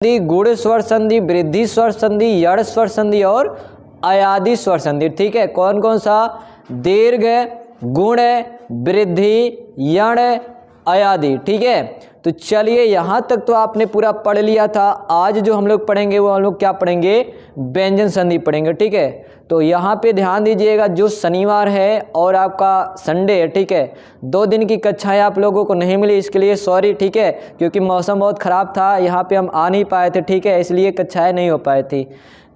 गुण स्वर संधि, वृद्धि स्वर संधि, यड़ स्वर संधि और अयादि स्वर संधि। ठीक है, कौन कौन सा? दीर्घ, गुण, वृद्धि, यण, अयादि। ठीक है, तो चलिए यहाँ तक तो आपने पूरा पढ़ लिया था। आज जो हम लोग पढ़ेंगे वो हम लोग क्या पढ़ेंगे? व्यंजन संधि पढ़ेंगे। ठीक है, तो यहाँ पे ध्यान दीजिएगा, जो शनिवार है और आपका संडे है, ठीक है, 2 दिन की कक्षाएं आप लोगों को नहीं मिली, इसके लिए सॉरी। ठीक है, क्योंकि मौसम बहुत ख़राब था, यहाँ पे हम आ नहीं पाए थे। ठीक है, इसलिए कक्षाएं नहीं हो पाई थी।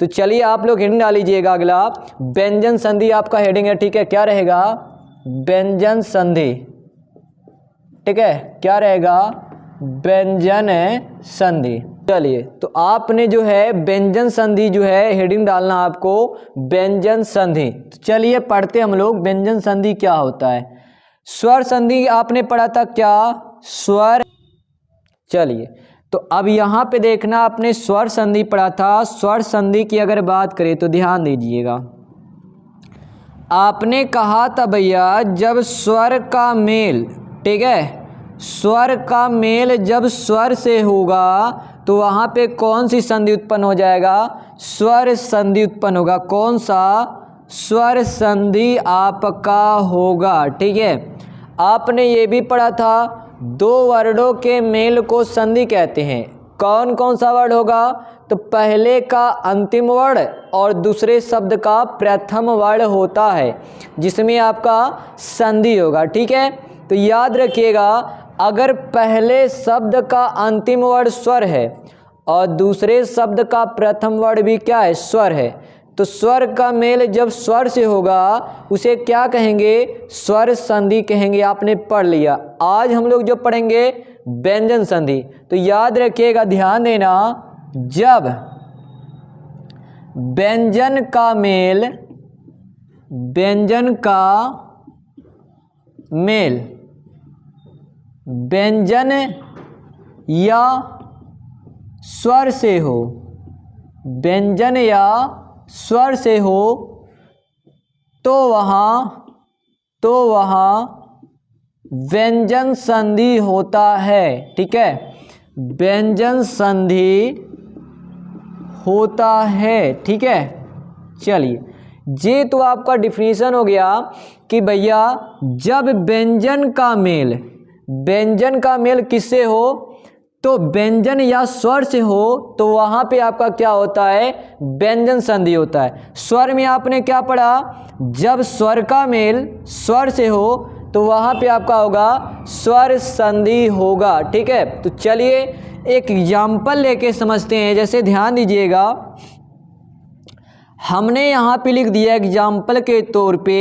तो चलिए आप लोग हेडिंग डाल लीजिएगा। अगला व्यंजन संधि आपका हेडिंग है। ठीक है, क्या रहेगा? व्यंजन संधि। ठीक है, क्या रहेगा? व्यंजन संधि। चलिए, तो आपने जो है व्यंजन संधि जो है हेडिंग डालना आपको, व्यंजन संधि। तो चलिए पढ़ते हम लोग व्यंजन संधि क्या होता है। स्वर संधि आपने पढ़ा था, क्या? स्वर। चलिए, तो अब यहाँ पे देखना, आपने स्वर संधि पढ़ा था। स्वर संधि की अगर बात करें तो ध्यान दीजिएगा, आपने कहा था भैया जब स्वर का मेल, ठीक है, स्वर का मेल जब स्वर से होगा तो वहाँ पे कौन सी संधि उत्पन्न हो जाएगा? स्वर संधि उत्पन्न होगा। कौन सा? स्वर संधि आपका होगा। ठीक है, आपने ये भी पढ़ा था, 2 वर्डों के मेल को संधि कहते हैं। कौन कौन सा वर्ड होगा? तो पहले का अंतिम वर्ड और दूसरे शब्द का प्रथम वर्ड होता है, जिसमें आपका संधि होगा। ठीक है, तो याद रखिएगा, अगर पहले शब्द का अंतिम वर्ड स्वर है और दूसरे शब्द का प्रथम वर्ड भी क्या है? स्वर है, तो स्वर का मेल जब स्वर से होगा उसे क्या कहेंगे? स्वर संधि कहेंगे। आपने पढ़ लिया। आज हम लोग जो पढ़ेंगे व्यंजन संधि। तो याद रखिएगा, ध्यान देना, जब व्यंजन का मेल, व्यंजन का मेल व्यंजन या स्वर से हो, व्यंजन या स्वर से हो, तो वहाँ व्यंजन संधि होता है। ठीक है, व्यंजन संधि होता है। ठीक है, चलिए, ये तो आपका डिफिनीशन हो गया कि भैया जब व्यंजन का मेल, व्यंजन का मेल किससे हो? तो व्यंजन या स्वर से हो, तो वहाँ पे आपका क्या होता है? व्यंजन संधि होता है। स्वर में आपने क्या पढ़ा? जब स्वर का मेल स्वर से हो तो वहाँ पे आपका होगा स्वर संधि होगा। ठीक है, तो चलिए एक एग्जाम्पल लेके समझते हैं। जैसे ध्यान दीजिएगा, हमने यहाँ पे लिख दिया एग्जाम्पल के तौर पे,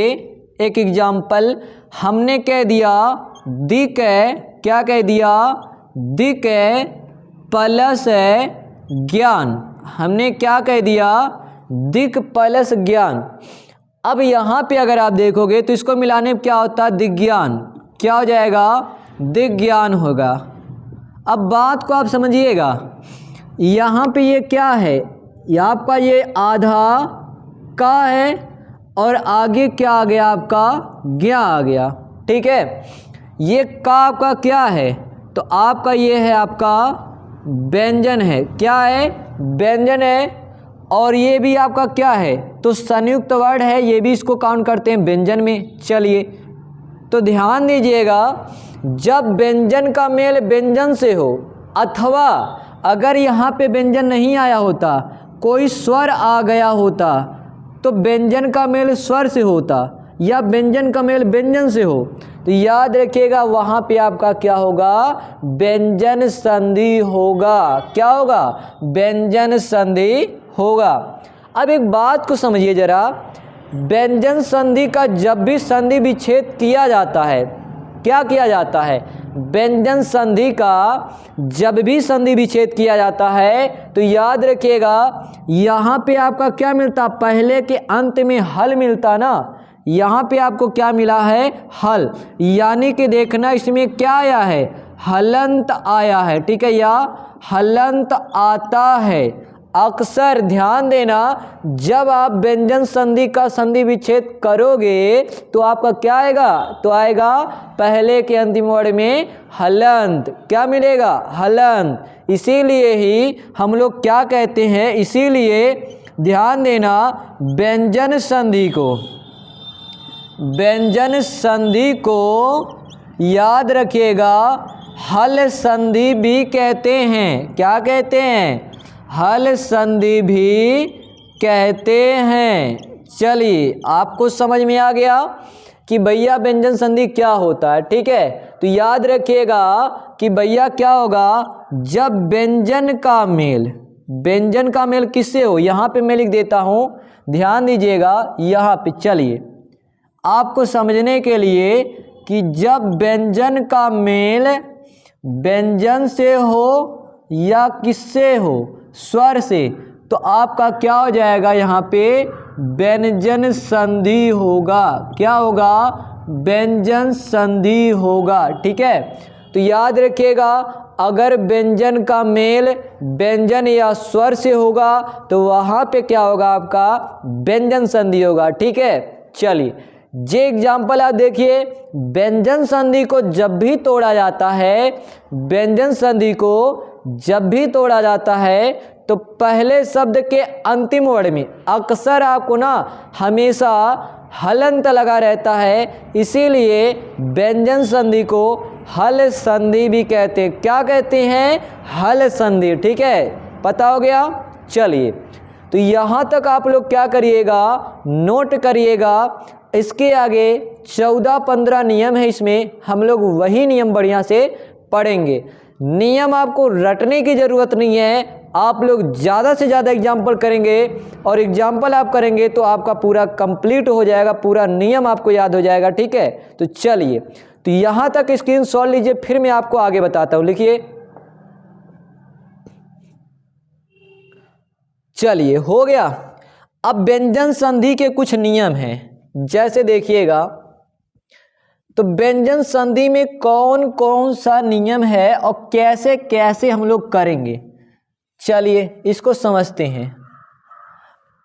एक एग्जाम्पल हमने कह दिया दिक है, क्या कह दिया? दिक है प्लस ज्ञान। हमने क्या कह दिया? दिक प्लस ज्ञान। अब यहाँ पे अगर आप देखोगे तो इसको मिलाने में क्या होता है? दिग्ज्ञान। क्या हो जाएगा? दिग्ज्ञान होगा। अब बात को आप समझिएगा, यहाँ पे ये क्या है? आपका ये आधा का है और आगे क्या आ गया? आपका ज्ञा आ गया। ठीक है, ये का आपका क्या है? तो आपका ये है आपका व्यंजन है। क्या है? व्यंजन है। और ये भी आपका क्या है? तो संयुक्त वर्ड है, ये भी इसको काउंट करते हैं व्यंजन में। चलिए, तो ध्यान दीजिएगा, जब व्यंजन का मेल व्यंजन से हो, अथवा अगर यहाँ पे व्यंजन नहीं आया होता, कोई स्वर आ गया होता, तो व्यंजन का मेल स्वर से होता या व्यंजन का मेल व्यंजन से हो, तो याद रखिएगा वहाँ पे आपका क्या होगा? व्यंजन संधि होगा। क्या होगा? व्यंजन संधि होगा। अब एक बात को समझिए जरा, व्यंजन संधि का जब भी संधि विच्छेद किया जाता है, क्या किया जाता है? व्यंजन संधि का जब भी संधि विच्छेद किया जाता है तो याद रखिएगा यहाँ पे आपका क्या मिलता? पहले के अंत में हल मिलता ना, यहाँ पे आपको क्या मिला है? हल। यानी कि देखना इसमें क्या आया है? हलंत आया है। ठीक है, या हलंत आता है। अक्सर ध्यान देना, जब आप व्यंजन संधि का संधि विच्छेद करोगे तो आपका क्या आएगा, तो आएगा पहले के अंतिम वर्ण में हलंत। क्या मिलेगा, हलंत। इसीलिए ही हम लोग क्या कहते हैं, इसीलिए ध्यान देना, व्यंजन संधि को याद रखिएगा, हल संधि भी कहते हैं। क्या कहते हैं, हल संधि भी कहते हैं। चलिए, आपको समझ में आ गया कि भैया व्यंजन संधि क्या होता है। ठीक है, तो याद रखिएगा कि भैया क्या होगा, जब व्यंजन का मेल किससे हो, यहाँ पे मैं लिख देता हूँ, ध्यान दीजिएगा यहाँ पे। चलिए, आपको समझने के लिए कि जब व्यंजन का मेल व्यंजन से हो या किससे हो, स्वर से, तो आपका क्या हो जाएगा, यहाँ पे व्यंजन संधि होगा। क्या होगा, व्यंजन संधि होगा। ठीक है, तो याद रखिएगा, अगर व्यंजन का मेल व्यंजन या स्वर से होगा तो वहाँ पे क्या होगा, आपका व्यंजन संधि होगा। ठीक है, चलिए जे एग्जाम्पल आप देखिए, व्यंजन संधि को जब भी तोड़ा जाता है, व्यंजन संधि को जब भी तोड़ा जाता है तो पहले शब्द के अंतिम वर्ण में अक्सर आपको ना हमेशा हलंत लगा रहता है, इसीलिए व्यंजन संधि को हल संधि भी कहते हैं। क्या कहते हैं, हल संधि। ठीक है, पता हो गया। चलिए, तो यहाँ तक आप लोग क्या करिएगा, नोट करिएगा। इसके आगे 14-15 नियम है, इसमें हम लोग वही नियम बढ़िया से पढ़ेंगे। नियम आपको रटने की ज़रूरत नहीं है, आप लोग ज़्यादा से ज़्यादा एग्जाम्पल करेंगे और एग्जाम्पल आप करेंगे तो आपका पूरा कंप्लीट हो जाएगा, पूरा नियम आपको याद हो जाएगा। ठीक है, तो चलिए, तो यहाँ तक स्क्रीन शॉट लीजिए, फिर मैं आपको आगे बताता हूँ। लिखिए, चलिए हो गया। अब व्यंजन संधि के कुछ नियम हैं, जैसे देखिएगा, तो व्यंजन संधि में कौन कौन सा नियम है और कैसे कैसे हम लोग करेंगे, चलिए इसको समझते हैं।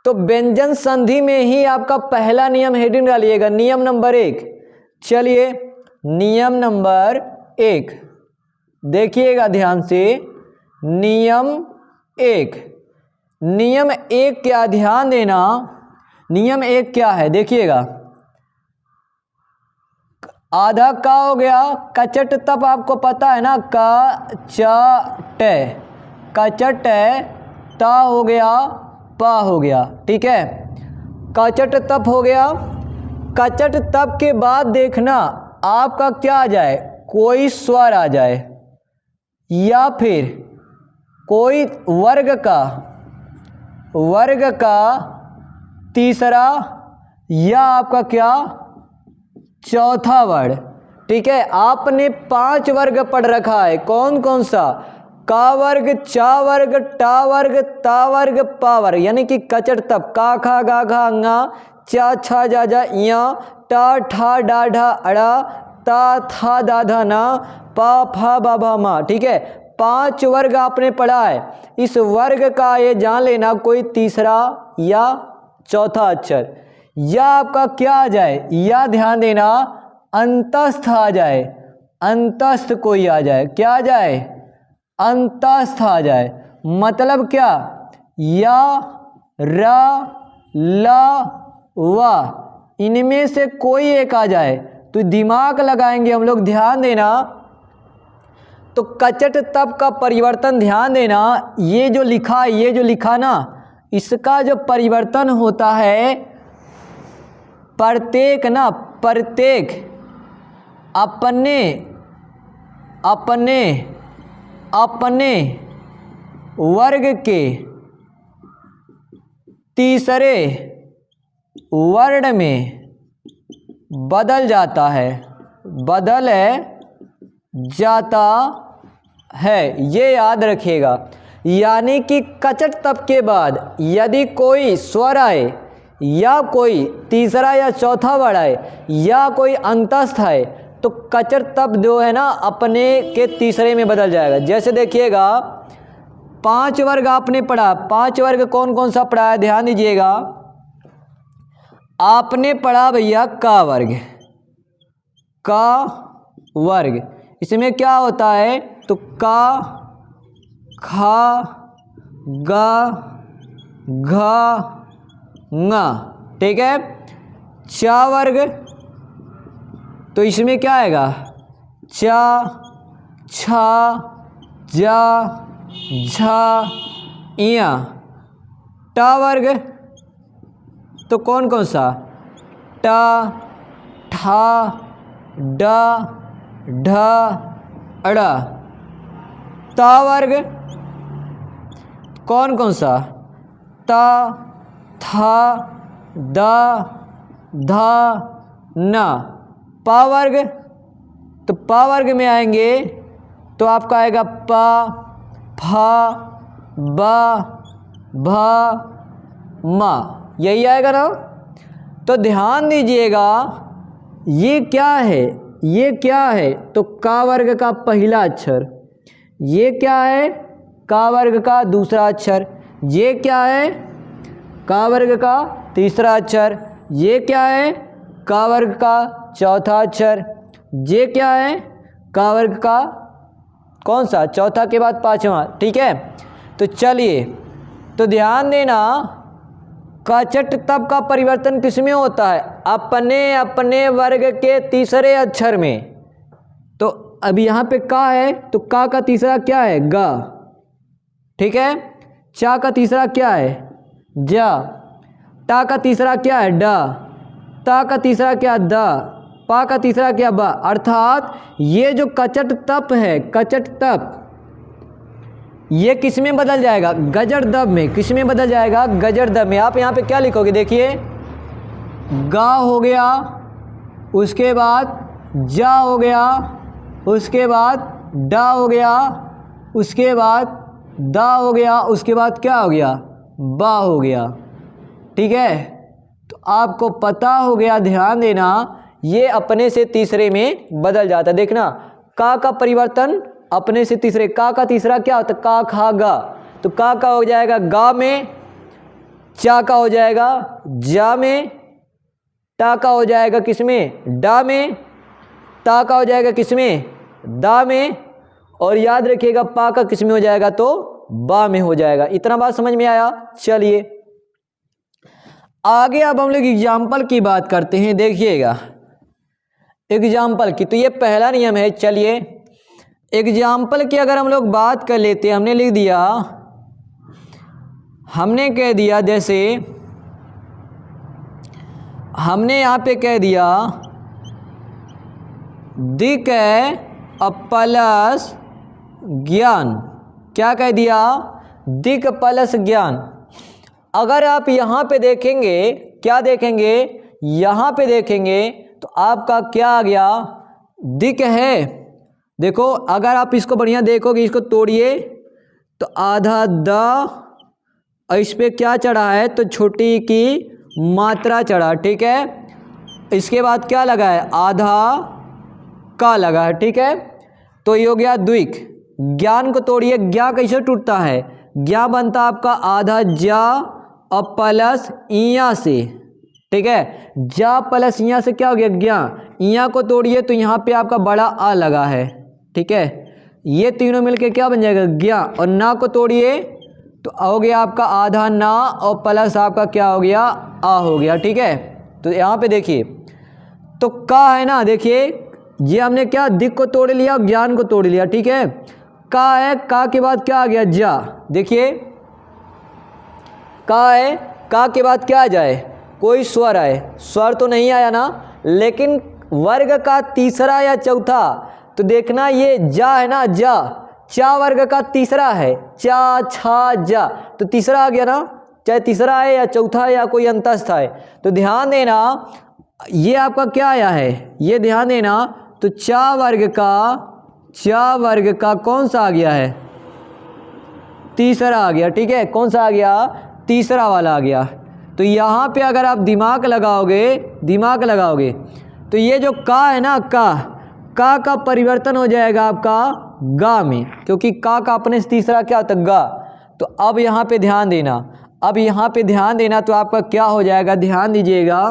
तो व्यंजन संधि में ही आपका पहला नियम हेडिंग डालिएगा, नियम नंबर 1। चलिए, नियम नंबर 1 देखिएगा ध्यान से। नियम 1 क्या, ध्यान देना, नियम 1 क्या है, देखिएगा। आधा का हो गया, कचट तप आपको पता है ना, कचट ता हो गया, पा हो गया। ठीक है, कचट तप हो गया। कचट तप के बाद देखना आपका क्या आ जाए, कोई स्वर आ जाए या फिर कोई वर्ग का तीसरा या आपका क्या, चौथा वर्ण। ठीक है, आपने 5 वर्ग पढ़ रखा है, कौन कौन सा, का वर्ग, चा वर्ग, टा वर्ग, ता वर्ग, पा वर्ग, यानी कि कचट तप, का खा गा घा ङा, चा छा जा जा या, टा ठा डा ढा अड़ा, ता था दा धा ना, पा फा बा भा मा। ठीक है, 5 वर्ग आपने पढ़ा है। इस वर्ग का ये जान लेना कोई तीसरा या चौथा अक्षर, या आपका क्या आ जाए, या ध्यान देना अंतस्थ आ जाए, अंतस्थ कोई आ जाए, क्या आ जाए, अंतस्थ आ जाए। मतलब क्या, या, रा, ला, वा, इनमें से कोई एक आ जाए तो दिमाग लगाएंगे हम लोग, ध्यान देना। तो कचट तप का परिवर्तन ध्यान देना, ये जो लिखा ना, इसका जो परिवर्तन होता है प्रत्येक अपने वर्ग के तीसरे वर्ण में बदल जाता है, ये याद रखिएगा। यानी कि कचट तप के बाद यदि कोई स्वर आए या कोई तीसरा या चौथा वर्ण आए या कोई अंतस्थ है तो कचट तप जो है ना अपने के तीसरे में बदल जाएगा। जैसे देखिएगा, 5 वर्ग आपने पढ़ा, 5 वर्ग कौन कौन सा पढ़ा है ध्यान दीजिएगा। आपने पढ़ा भैया का वर्ग, का वर्ग, इसमें क्या होता है तो का, खा, गा, घा, ङा, ठीक है। चा वर्ग तो इसमें क्या आएगा चा, छा, जा, झा, इया। टा वर्ग तो कौन कौन सा टा, ठा, डा, ढा, अड़ा। ता वर्ग कौन कौन सा ता, था, दा, धा, ना। पा वर्ग तो पा वर्ग में आएंगे तो आपका आएगा पा, फा, बा, भा, मा, यही आएगा ना। तो ध्यान दीजिएगा ये क्या है, ये क्या है तो का वर्ग का पहला अक्षर, ये क्या है का वर्ग का दूसरा अक्षर, ये क्या है का वर्ग का तीसरा अक्षर, ये क्या है का वर्ग का चौथा अक्षर, ये क्या है का वर्ग का कौन सा चौथा के बाद पांचवा, ठीक है। तो चलिए तो ध्यान देना कचट तब का परिवर्तन किसमें होता है अपने अपने वर्ग के तीसरे अक्षर में। तो अभी यहाँ पे का है तो का तीसरा क्या है गा, ठीक है। चा का तीसरा क्या है जा, टा का तीसरा क्या है डा, ता का तीसरा क्या दा, पा का तीसरा क्या बा। अर्थात ये जो कचट तप है, कचट तप ये किस में बदल जाएगा गजर दब में, किस में बदल जाएगा गजर दब में। आप यहाँ पे क्या लिखोगे देखिए गा हो गया, उसके बाद जा हो गया, उसके बाद डा हो गया, उसके बाद दा हो गया, उसके बाद क्या हो गया बा हो गया, ठीक है। तो आपको पता हो गया, ध्यान देना ये अपने से तीसरे में बदल जाता है। देखना का परिवर्तन अपने से तीसरे, का तीसरा क्या होता है का खा गा, तो का हो जाएगा गा में, चा का हो जाएगा जा में, टा का हो जाएगा किस में डा में, ता का हो जाएगा किस में दा में, और याद रखिएगा पा का किस में हो जाएगा तो बा में हो जाएगा। इतना बात समझ में आया। चलिए आगे अब हम लोग एग्जाम्पल की बात करते हैं। देखिएगा एग्जाम्पल की, तो ये पहला नियम है। चलिए एग्जाम्पल की अगर हम लोग बात कर लेते हैं, हमने लिख दिया, हमने कह दिया, जैसे हमने यहाँ पे कह दिया दिक प्लस ज्ञान, क्या कह दिया दिक प्लस ज्ञान। अगर आप यहाँ पे देखेंगे, क्या देखेंगे यहाँ पे देखेंगे तो आपका क्या आ गया दिक है। देखो अगर आप इसको बढ़िया देखोगे, इसको तोड़िए तो आधा द, इस पे क्या चढ़ा है तो छोटी की मात्रा चढ़ा, ठीक है। इसके बाद क्या लगा है आधा का लगा है, ठीक है। तो ये हो गया द्विक। ज्ञान को तोड़िए, ज्ञा कैसे टूटता है, ज्ञा बनता आपका आधा जा और प्लस इया से, ठीक है। जा प्लस इया से क्या हो गया ज्ञा, इया को तोड़िए तो यहाँ पे आपका बड़ा आ लगा है, ठीक है। ये तीनों मिलके क्या बन जाएगा ज्ञा, और ना को तोड़िए तो हो गया आपका आधा ना और प्लस आपका क्या हो गया आ हो गया, ठीक है। तो यहाँ पे देखिए तो का है ना, देखिए ये हमने क्या दिक को तोड़ लिया, ज्ञान को तोड़ लिया, ठीक है। का है, का के बाद क्या आ गया जा, देखिए का है, का के बाद क्या आ जाए कोई स्वर आए, स्वर तो नहीं आया ना, लेकिन वर्ग का तीसरा या चौथा, तो देखना ये जा है ना, जा चा वर्ग का तीसरा है, चा छा जा, तो तीसरा आ गया ना, चाहे तीसरा है या चौथा है या कोई अंतस्थ है। तो ध्यान देना ये आपका क्या आया है, ये ध्यान देना, तो चा वर्ग का कौन सा आ गया है तीसरा आ गया, ठीक है। कौन सा आ गया तीसरा वाला आ गया। तो यहाँ पे अगर आप दिमाग लगाओगे तो ये जो का है ना, का परिवर्तन हो जाएगा आपका गा में, क्योंकि का अपने से तीसरा क्या होता है गा। तो अब यहाँ पे ध्यान देना, अब यहाँ पे ध्यान देना तो आपका क्या हो जाएगा, ध्यान दीजिएगा।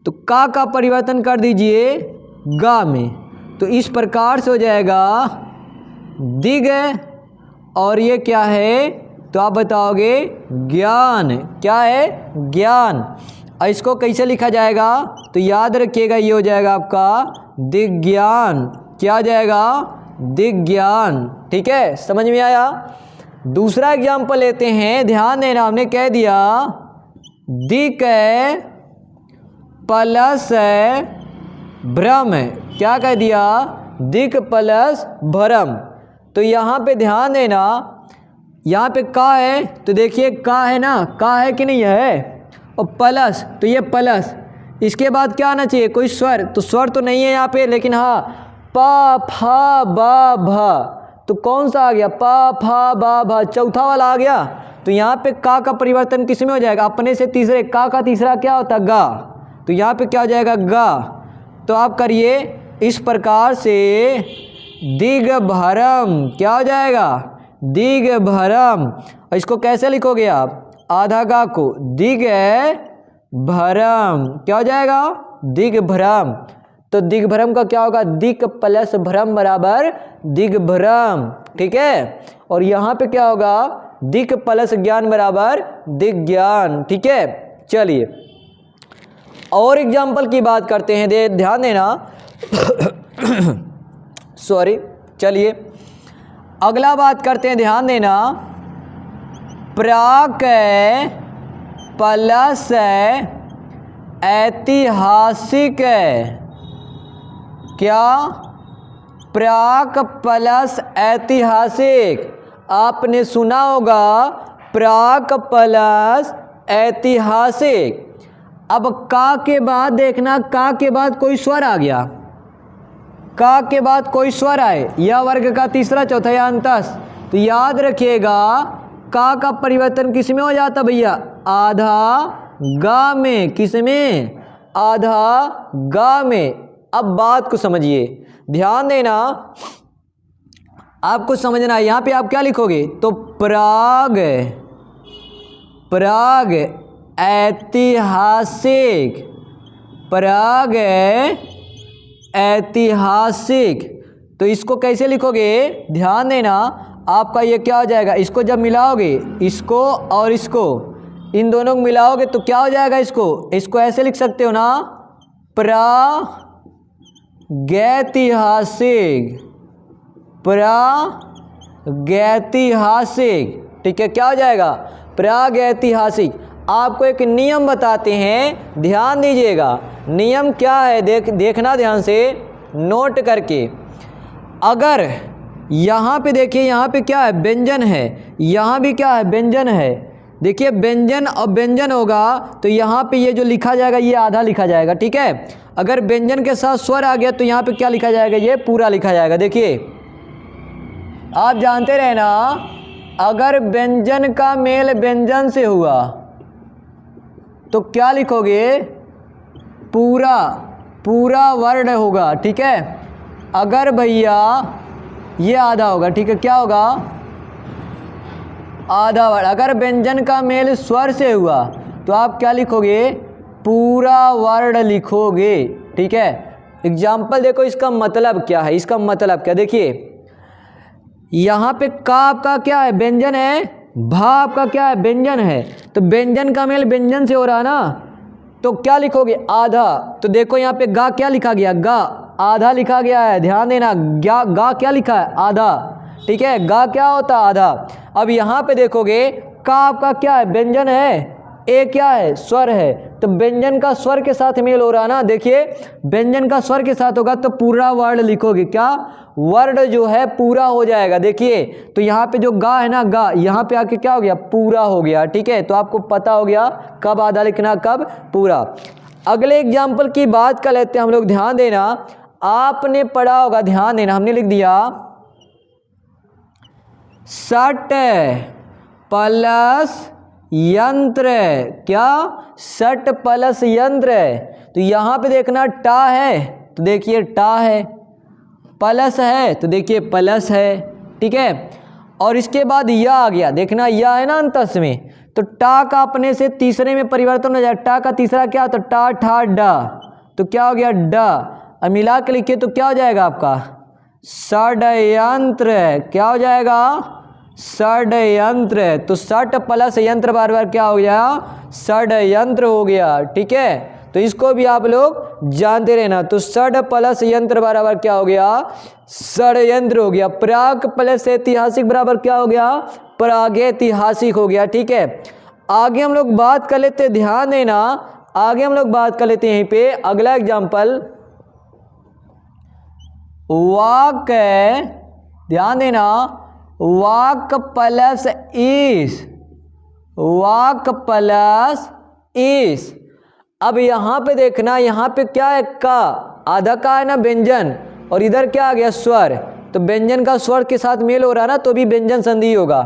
तो का परिवर्तन कर दीजिए गा में, तो इस प्रकार से हो जाएगा दिग, और ये क्या है तो आप बताओगे ज्ञान। क्या है, ज्ञान। और इसको कैसे लिखा जाएगा तो याद रखिएगा, ये हो जाएगा आपका दिग्ज्ञान। क्या हो जाएगा, दिग्ज्ञान। ठीक है, समझ में आया। दूसरा एग्जाम्पल लेते हैं, ध्यान देना, हमने कह दिया दिक प्लस भ्रम। क्या कह दिया, दिक प्लस भ्रम। तो यहाँ पे ध्यान देना, यहाँ पे का है तो देखिए का है ना, का है कि नहीं है, और प्लस, तो ये प्लस, इसके बाद क्या आना चाहिए, कोई स्वर, तो स्वर तो नहीं है यहाँ पे, लेकिन हाँ पा फा बा भा, तो कौन सा आ गया, पा फा बा भा, चौथा वाला आ गया। तो यहाँ पे का परिवर्तन किस में हो जाएगा, अपने से तीसरे, का तीसरा क्या होता है, गा, तो यहाँ पे क्या हो जाएगा, गा। तो आप करिए इस प्रकार से दिग भरम। क्या हो जाएगा, दिग भरम। और इसको कैसे लिखोगे आप, आधा गा को दिग भरम। क्या हो जाएगा, दिग भरम। तो दिग भरम का क्या होगा, दिक प्लस भ्रम बराबर दिग भरम। ठीक है, और यहाँ पे क्या होगा, दिक प्लस ज्ञान बराबर दिग ज्ञान। ठीक है, चलिए और एग्जाम्पल की बात करते हैं, ध्यान देना सॉरी। चलिए अगला बात करते हैं, ध्यान देना, प्राक प्लस ऐतिहासिक। क्या, प्राक प्लस ऐतिहासिक। आपने सुना होगा प्राक प्लस ऐतिहासिक। अब का के बाद देखना, का के बाद कोई स्वर आ गया, का के बाद कोई स्वर आए, यह वर्ग का तीसरा, चौथा या अंतस, तो याद रखिएगा का परिवर्तन किस में हो जाता भैया, आधा गा में। किस में, आधा गा में। अब बात को समझिए, ध्यान देना, आपको समझना है। यहाँ पे आप क्या लिखोगे, तो प्राग, प्राग ऐतिहासिक, प्राग ऐतिहासिक। तो इसको कैसे लिखोगे, ध्यान देना, आपका ये क्या हो जाएगा, इसको जब मिलाओगे, इसको और इसको, इन दोनों को मिलाओगे तो क्या हो जाएगा, इसको ऐसे लिख सकते हो ना, प्रागैतिहासिक, प्रागैतिहासिक। ठीक है, क्या हो जाएगा, प्रागैतिहासिक। आपको एक नियम बताते हैं, ध्यान दीजिएगा। नियम क्या है, देखना ध्यान से, नोट करके। अगर यहाँ पे देखिए, यहाँ पे क्या है, व्यंजन है, यहाँ भी क्या है, व्यंजन है। देखिए व्यंजन और व्यंजन होगा तो यहाँ पे ये जो लिखा जाएगा ये आधा लिखा जाएगा। ठीक है, अगर व्यंजन के साथ स्वर आ गया तो यहाँ पे क्या लिखा जाएगा, ये पूरा लिखा जाएगा। देखिए आप जानते रहे ना, अगर व्यंजन का मेल व्यंजन से हुआ तो क्या लिखोगे, पूरा, पूरा वर्ड होगा। ठीक है, अगर भैया ये आधा होगा, ठीक है, क्या होगा, आधा वर्ड। अगर व्यंजन का मेल स्वर से हुआ तो आप क्या लिखोगे, पूरा वर्ड लिखोगे। ठीक है, एग्जाम्पल देखो, इसका मतलब क्या है, इसका मतलब क्या, देखिए यहाँ पे का आपका क्या है, व्यंजन है, भा आपका क्या है, व्यंजन है, तो व्यंजन का मेल व्यंजन से हो रहा है ना, तो क्या लिखोगे, आधा। तो देखो यहाँ पे गा क्या लिखा गया, गा आधा लिखा गया है, ध्यान देना, गा क्या लिखा है, आधा। ठीक है, गा क्या होता है, आधा। अब यहाँ पे देखोगे का आपका क्या है, व्यंजन है, ए क्या है, स्वर है, तो व्यंजन का स्वर के साथ मेल हो रहा है ना। देखिए व्यंजन का स्वर के साथ होगा तो पूरा वर्ड लिखोगे, क्या, वर्ड जो है पूरा हो जाएगा। देखिए तो यहाँ पे जो गा है ना, गा यहाँ पे आके क्या हो गया, पूरा हो गया। ठीक है, तो आपको पता हो गया कब आधा लिखना, कब पूरा। अगले एग्जाम्पल की बात कर लेते हैं हम लोग, ध्यान देना, आपने पढ़ा होगा, ध्यान देना, हमने लिख दिया सट प्लस यंत्र। क्या, सट प्लस यंत्र। तो यहाँ पे देखना टा है तो देखिए टा है, प्लस है तो देखिए प्लस है। ठीक है, और इसके बाद या आ गया, देखना या है ना अंतस में, तो टा का अपने से तीसरे में परिवर्तन हो जाएगा। टा का तीसरा क्या होता है, टा ठा डा, तो क्या हो गया ड। अब मिला के लिखिए तो क्या हो जाएगा आपका षड्यंत्र। क्या हो जाएगा षड्यंत्र। तो षट प्लस यंत्र बार बार क्या हो गया षड्यंत्र हो गया। ठीक है, तो इसको भी आप लोग जानते रहना। तो षड प्लस यंत्र बराबर क्या हो गया षड्यंत्र हो गया। प्राक प्लस ऐतिहासिक बराबर क्या हो गया प्रागैतिहासिक हो गया। ठीक है, आगे हम लोग बात कर लेते, ध्यान देना, आगे हम लोग बात कर लेते हैं यहीं पे अगला एग्जाम्पल वाक है, ध्यान देना, वाक प्लस इस, वाक प्लस इस। अब यहाँ पे देखना, यहाँ पे क्या है का, आधा का है ना व्यंजन, और इधर क्या आ गया स्वर, तो व्यंजन का स्वर के साथ मेल हो रहा है ना, तो भी व्यंजन संधि होगा।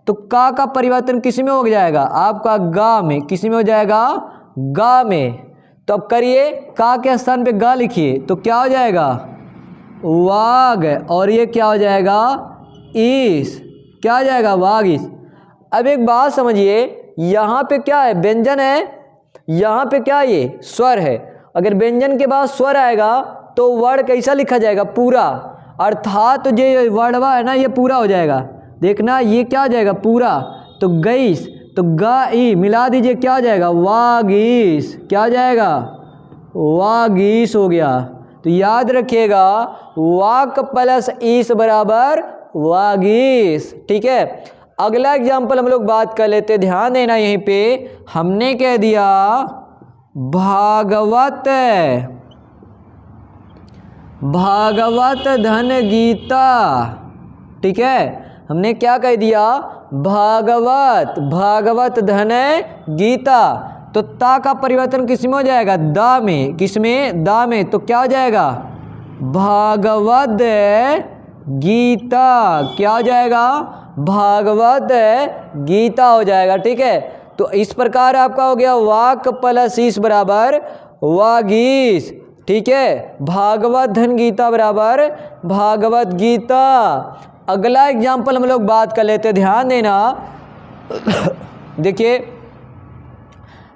तो का परिवर्तन किस में हो जाएगा आपका गा में, किस में हो जाएगा गा में। तो अब करिए का के स्थान पे गा लिखिए तो क्या हो जाएगा वाग, और ये क्या हो जाएगा ईस, क्या हो जाएगा वाग ईस। अब एक बात समझिए, यहाँ पे क्या है व्यंजन है, यहाँ पे क्या ये स्वर है। अगर व्यंजन के बाद स्वर आएगा तो वर्ण कैसा लिखा जाएगा पूरा, अर्थात जो वर्णवा है ना ये पूरा हो जाएगा। देखना ये क्या हो जाएगा पूरा, तो गईस, तो गा ई मिला दीजिए क्या हो जाएगा वागीस, क्या हो जाएगा वागीस हो गया। तो याद रखिएगा वाक प्लस ईस बराबर वागीस। ठीक है, अगला एग्जाम्पल हम लोग बात कर लेते, ध्यान देना, यहीं पे हमने कह दिया भागवत, भागवत धन गीता। ठीक है, हमने क्या कह दिया भागवत, भागवत धन गीता। तो ता का परिवर्तन किस में हो जाएगा दा में, किस में दा में, तो क्या हो जाएगा भागवत गीता, क्या हो जाएगा भागवत गीता हो जाएगा। ठीक है, तो इस प्रकार आपका हो गया वाक प्लस ईस बराबर वागीस। ठीक है, भागवत धन गीता बराबर भागवत गीता। अगला एग्जाम्पल हम लोग बात कर लेते, ध्यान देना, देखिए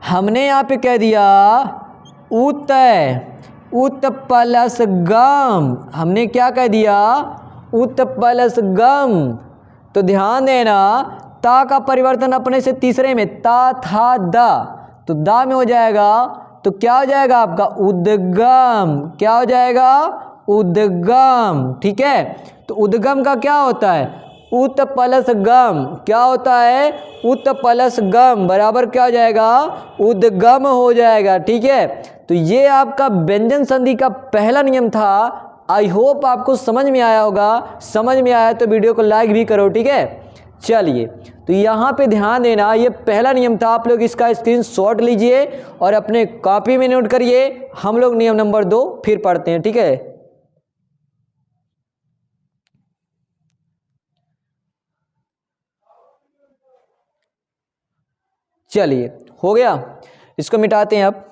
हमने यहाँ पे कह दिया उत, उत प्लस गम, हमने क्या कह दिया उत प्लस गम। तो ध्यान देना ता का परिवर्तन अपने से तीसरे में ता था दा, तो दा में हो जाएगा, तो क्या हो जाएगा आपका उद्गम, क्या हो जाएगा उद्गम। ठीक है, तो उद्गम का क्या होता है उत प्लस गम, क्या होता है उत प्लस गम बराबर क्या हो जाएगा उद्गम हो जाएगा। ठीक है, तो ये आपका व्यंजन संधि का पहला नियम था। आई होप आपको समझ में आया होगा, समझ में आया तो वीडियो को लाइक भी करो। ठीक है, चलिए, तो यहाँ पे ध्यान देना, ये पहला नियम था, आप लोग इसका स्क्रीनशॉट लीजिए और अपने कॉपी में नोट करिए। हम लोग नियम नंबर 2 फिर पढ़ते हैं। ठीक है, चलिए हो गया, इसको मिटाते हैं। अब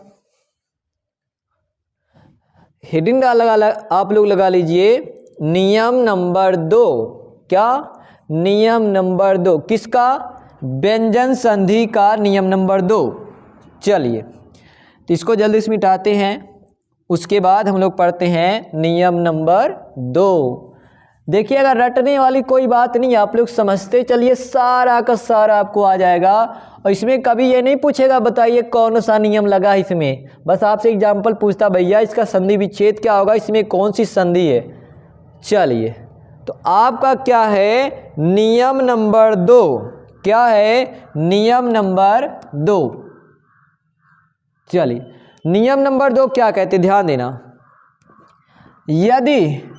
हेडिंग आप लोग लगा लीजिए नियम नंबर 2, क्या नियम नंबर 2 किसका व्यंजन संधि का नियम नंबर 2। चलिए, तो इसको जल्दी से मिटाते हैं, उसके बाद हम लोग पढ़ते हैं नियम नंबर 2। देखिए, अगर रटने वाली कोई बात नहीं, आप लोग समझते चलिए, सारा का सारा आपको आ जाएगा। और इसमें कभी ये नहीं पूछेगा बताइए कौन सा नियम लगा इसमें, बस आपसे एग्जाम्पल पूछता भैया इसका संधि विच्छेद क्या होगा, इसमें कौन सी संधि है। चलिए, तो आपका क्या है नियम नंबर 2, क्या है नियम नंबर 2। चलिए, नियम नंबर 2 क्या कहते, ध्यान देना, यदि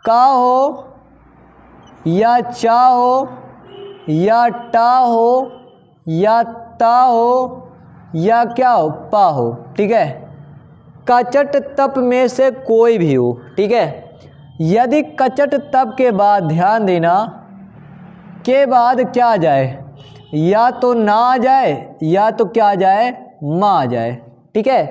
का हो या चा हो या टा हो या ता हो या क्या हो पा हो, ठीक है, कचट तप में से कोई भी हो। ठीक है, यदि कचट तप के बाद, ध्यान देना, के बाद क्या आ जाए, या तो ना आ जाए या तो क्या आ जाए माँ आ जाए। ठीक है,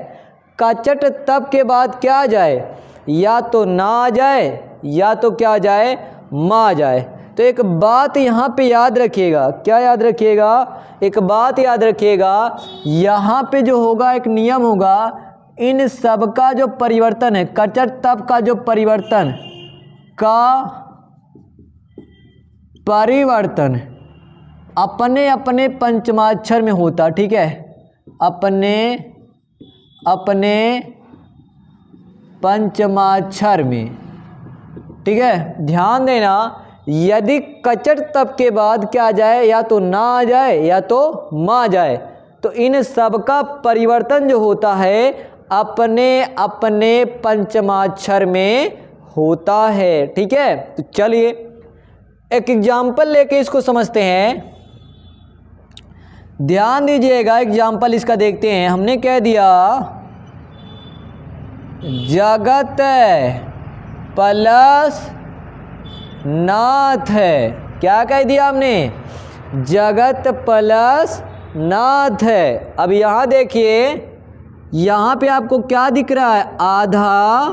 कचट तप के बाद क्या आ जाए, या तो ना आ जाए या तो क्या आ जाए माँ आ जाए। तो एक बात यहाँ पे याद रखिएगा, क्या याद रखिएगा, एक बात याद रखिएगा, यहाँ पे जो होगा एक नियम होगा, इन सब का जो परिवर्तन है, कचर तब का जो परिवर्तन अपने अपने पंचमाक्षर में होता, ठीक है, अपने अपने पंचमाक्षर में, ठीक है। ध्यान देना, यदि कचर तब के बाद क्या आ जाए, या तो ना आ जाए या तो मा आ जाए, तो इन सब का परिवर्तन जो होता है अपने अपने पंचमाक्षर में होता है, ठीक है। तो चलिए एक एग्जाम्पल लेके इसको समझते हैं। ध्यान दीजिएगा, एग्जाम्पल इसका देखते हैं। हमने कह दिया जगत प्लस नाथ है, क्या कह दिया हमने, जगत प्लस नाथ है। अब यहाँ देखिए, यहाँ पे आपको क्या दिख रहा है, आधा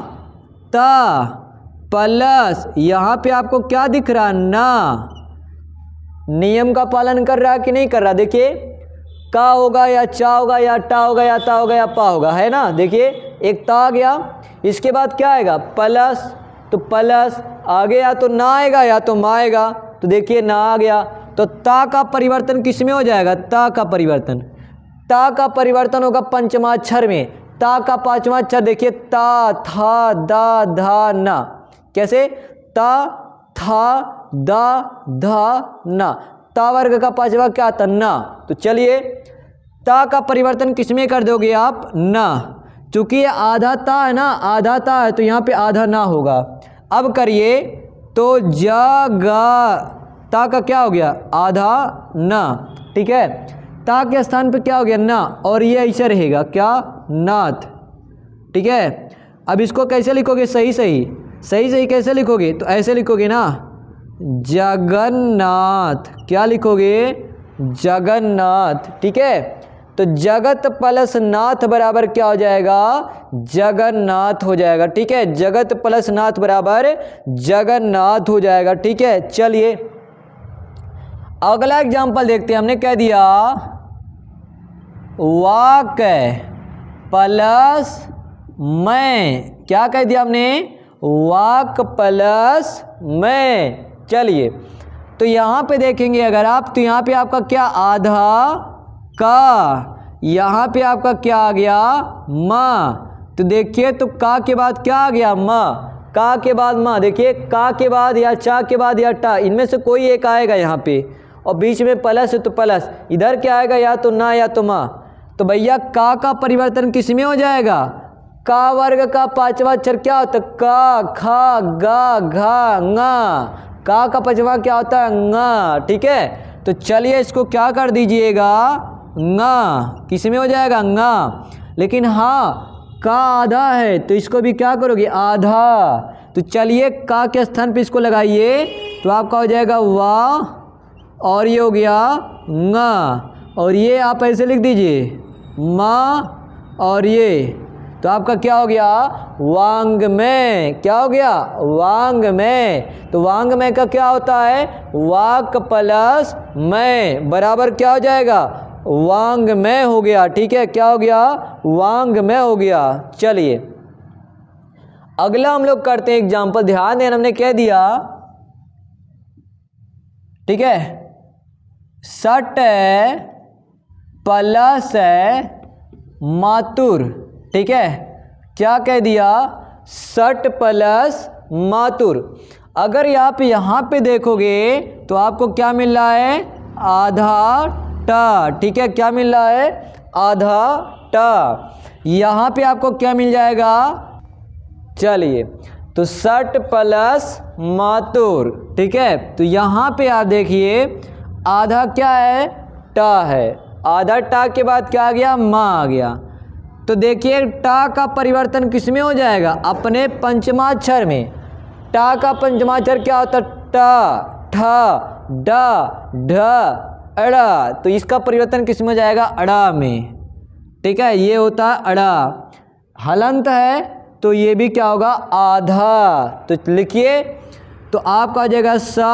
ता प्लस यहाँ पे आपको क्या दिख रहा है, ना। नियम का पालन कर रहा है कि नहीं कर रहा, देखिए का होगा या चा होगा या टा होगा या ता होगा या पा होगा, है ना। देखिए एक ता आ गया, इसके बाद क्या आएगा, प्लस, तो प्लस आगे या तो ना आएगा या तो मा आएगा, तो देखिए ना आ गया, तो ता का परिवर्तन किस में हो जाएगा, ता का परिवर्तन होगा पंचमाक्षर में। ता का पांचवा अक्षर देखिए, ता था दा धा ना, कैसे, ता था दा धा ना, ता वर्ग का पांचवा क्या था, ना। तो चलिए ता का परिवर्तन किस में कर दोगे आप, ना, चूंकि ये आधा ता है ना, आधा ता है तो यहाँ पे आधा ना होगा। अब करिए तो जगा, ता का क्या हो गया, आधा ना, ठीक है, ता के स्थान पे क्या हो गया, ना, और ये ऐसे रहेगा क्या, नाथ, ठीक है। अब इसको कैसे लिखोगे, सही सही कैसे लिखोगे, तो ऐसे लिखोगे ना, जगन्नाथ, क्या लिखोगे, जगन्नाथ, ठीक है। तो जगत प्लस नाथ बराबर क्या हो जाएगा, जगन्नाथ हो जाएगा, ठीक है। जगत प्लस नाथ बराबर जगन्नाथ हो जाएगा, ठीक है। चलिए अगला एग्जांपल देखते हैं। हमने कह दिया वाक प्लस मैं, क्या कह दिया हमने, वाक प्लस मैं। चलिए तो यहाँ पे देखेंगे अगर आप, तो यहाँ पे आपका क्या, आधा का, यहाँ पे आपका क्या आ गया, माँ। तो देखिए तो का के बाद क्या आ गया, माँ, का के बाद माँ, देखिए का के बाद या चा के बाद या टा, इनमें से कोई एक आएगा यहाँ पे, और बीच में प्लस है तो प्लस, इधर क्या आएगा, या तो ना या तो माँ। तो भैया का परिवर्तन किस में हो जाएगा, का वर्ग का पांचवा अक्षर क्या होता है, का, खा, गा, घा, ङा, का पांचवा क्या होता है, ङा, ठीक है। तो चलिए इसको क्या कर दीजिएगा, ङा, किस में हो जाएगा, ङा। लेकिन हाँ का आधा है तो इसको भी क्या करोगे, आधा। तो चलिए का के स्थान पे इसको लगाइए, तो आपका हो जाएगा वाह, और ये हो गया ङा, और ये आप ऐसे लिख दीजिए माँ, और ये तो आपका क्या हो गया, वांग में, क्या हो गया, वांग में। तो वांग में का क्या होता है, वाक प्लस में बराबर क्या हो जाएगा, वांग में हो गया, ठीक है। क्या हो गया, वांग में हो गया। चलिए अगला हम लोग करते हैं एग्जाम्पल, ध्यान देना, हमने कह दिया, ठीक है, सट प्लस मातुर, ठीक है, क्या कह दिया, सट प्लस मातुर। अगर आप यहाँ पे देखोगे तो आपको क्या मिल रहा है, आधा टा, ठीक है, क्या मिल रहा है, आधा टा। यहाँ पे आपको क्या मिल जाएगा, चलिए तो सट प्लस मातुर, ठीक है। तो यहाँ पे आप देखिए आधा क्या है, टा है, आधा टा के बाद क्या आ गया, माँ आ गया। तो देखिए टा का परिवर्तन किस में हो जाएगा, अपने पंचमाक्षर में। टा का पंचमाक्षर क्या होता है, टा, ठा, डा, ढ, अड़ा, तो इसका परिवर्तन किस में हो जाएगा, अड़ा में, ठीक है, ये होता है अड़ा। हलंत है तो ये भी क्या होगा, आधा। तो लिखिए तो आपका हो जाएगा सा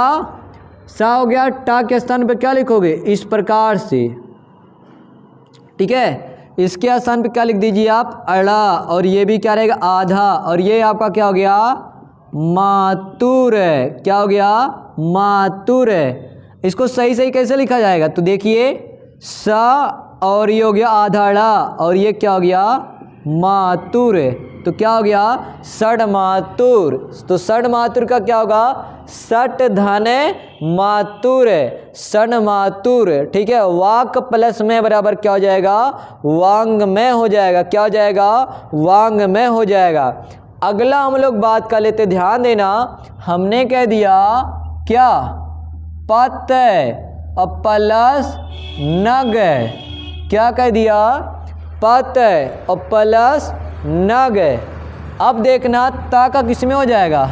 सा हो गया, टा के स्थान पे क्या लिखोगे, इस प्रकार से, ठीक है। इसके स्थान पे क्या लिख दीजिए आप, अड़ा, और ये भी क्या रहेगा, आधा, और ये आपका क्या हो गया, मातुर। क्या हो गया, मातुर। इसको सही सही कैसे लिखा जाएगा, तो देखिए सा और ये हो गया आधा ड़ा, और ये क्या हो गया, मातुर। तो क्या हो गया, षड मातुर। तो षड मातुर का क्या होगा, सट धन मातुर, षड मातुर, ठीक है। वाक प्लस में बराबर क्या हो जाएगा, वांग में हो जाएगा। क्या हो जाएगा, वांग में हो जाएगा। अगला हम लोग बात कर लेते, ध्यान देना, हमने कह दिया क्या, पत और प्लस नग। क्या कह दिया, पत और प्लस नग। अब देखना ता का किस में हो जाएगा,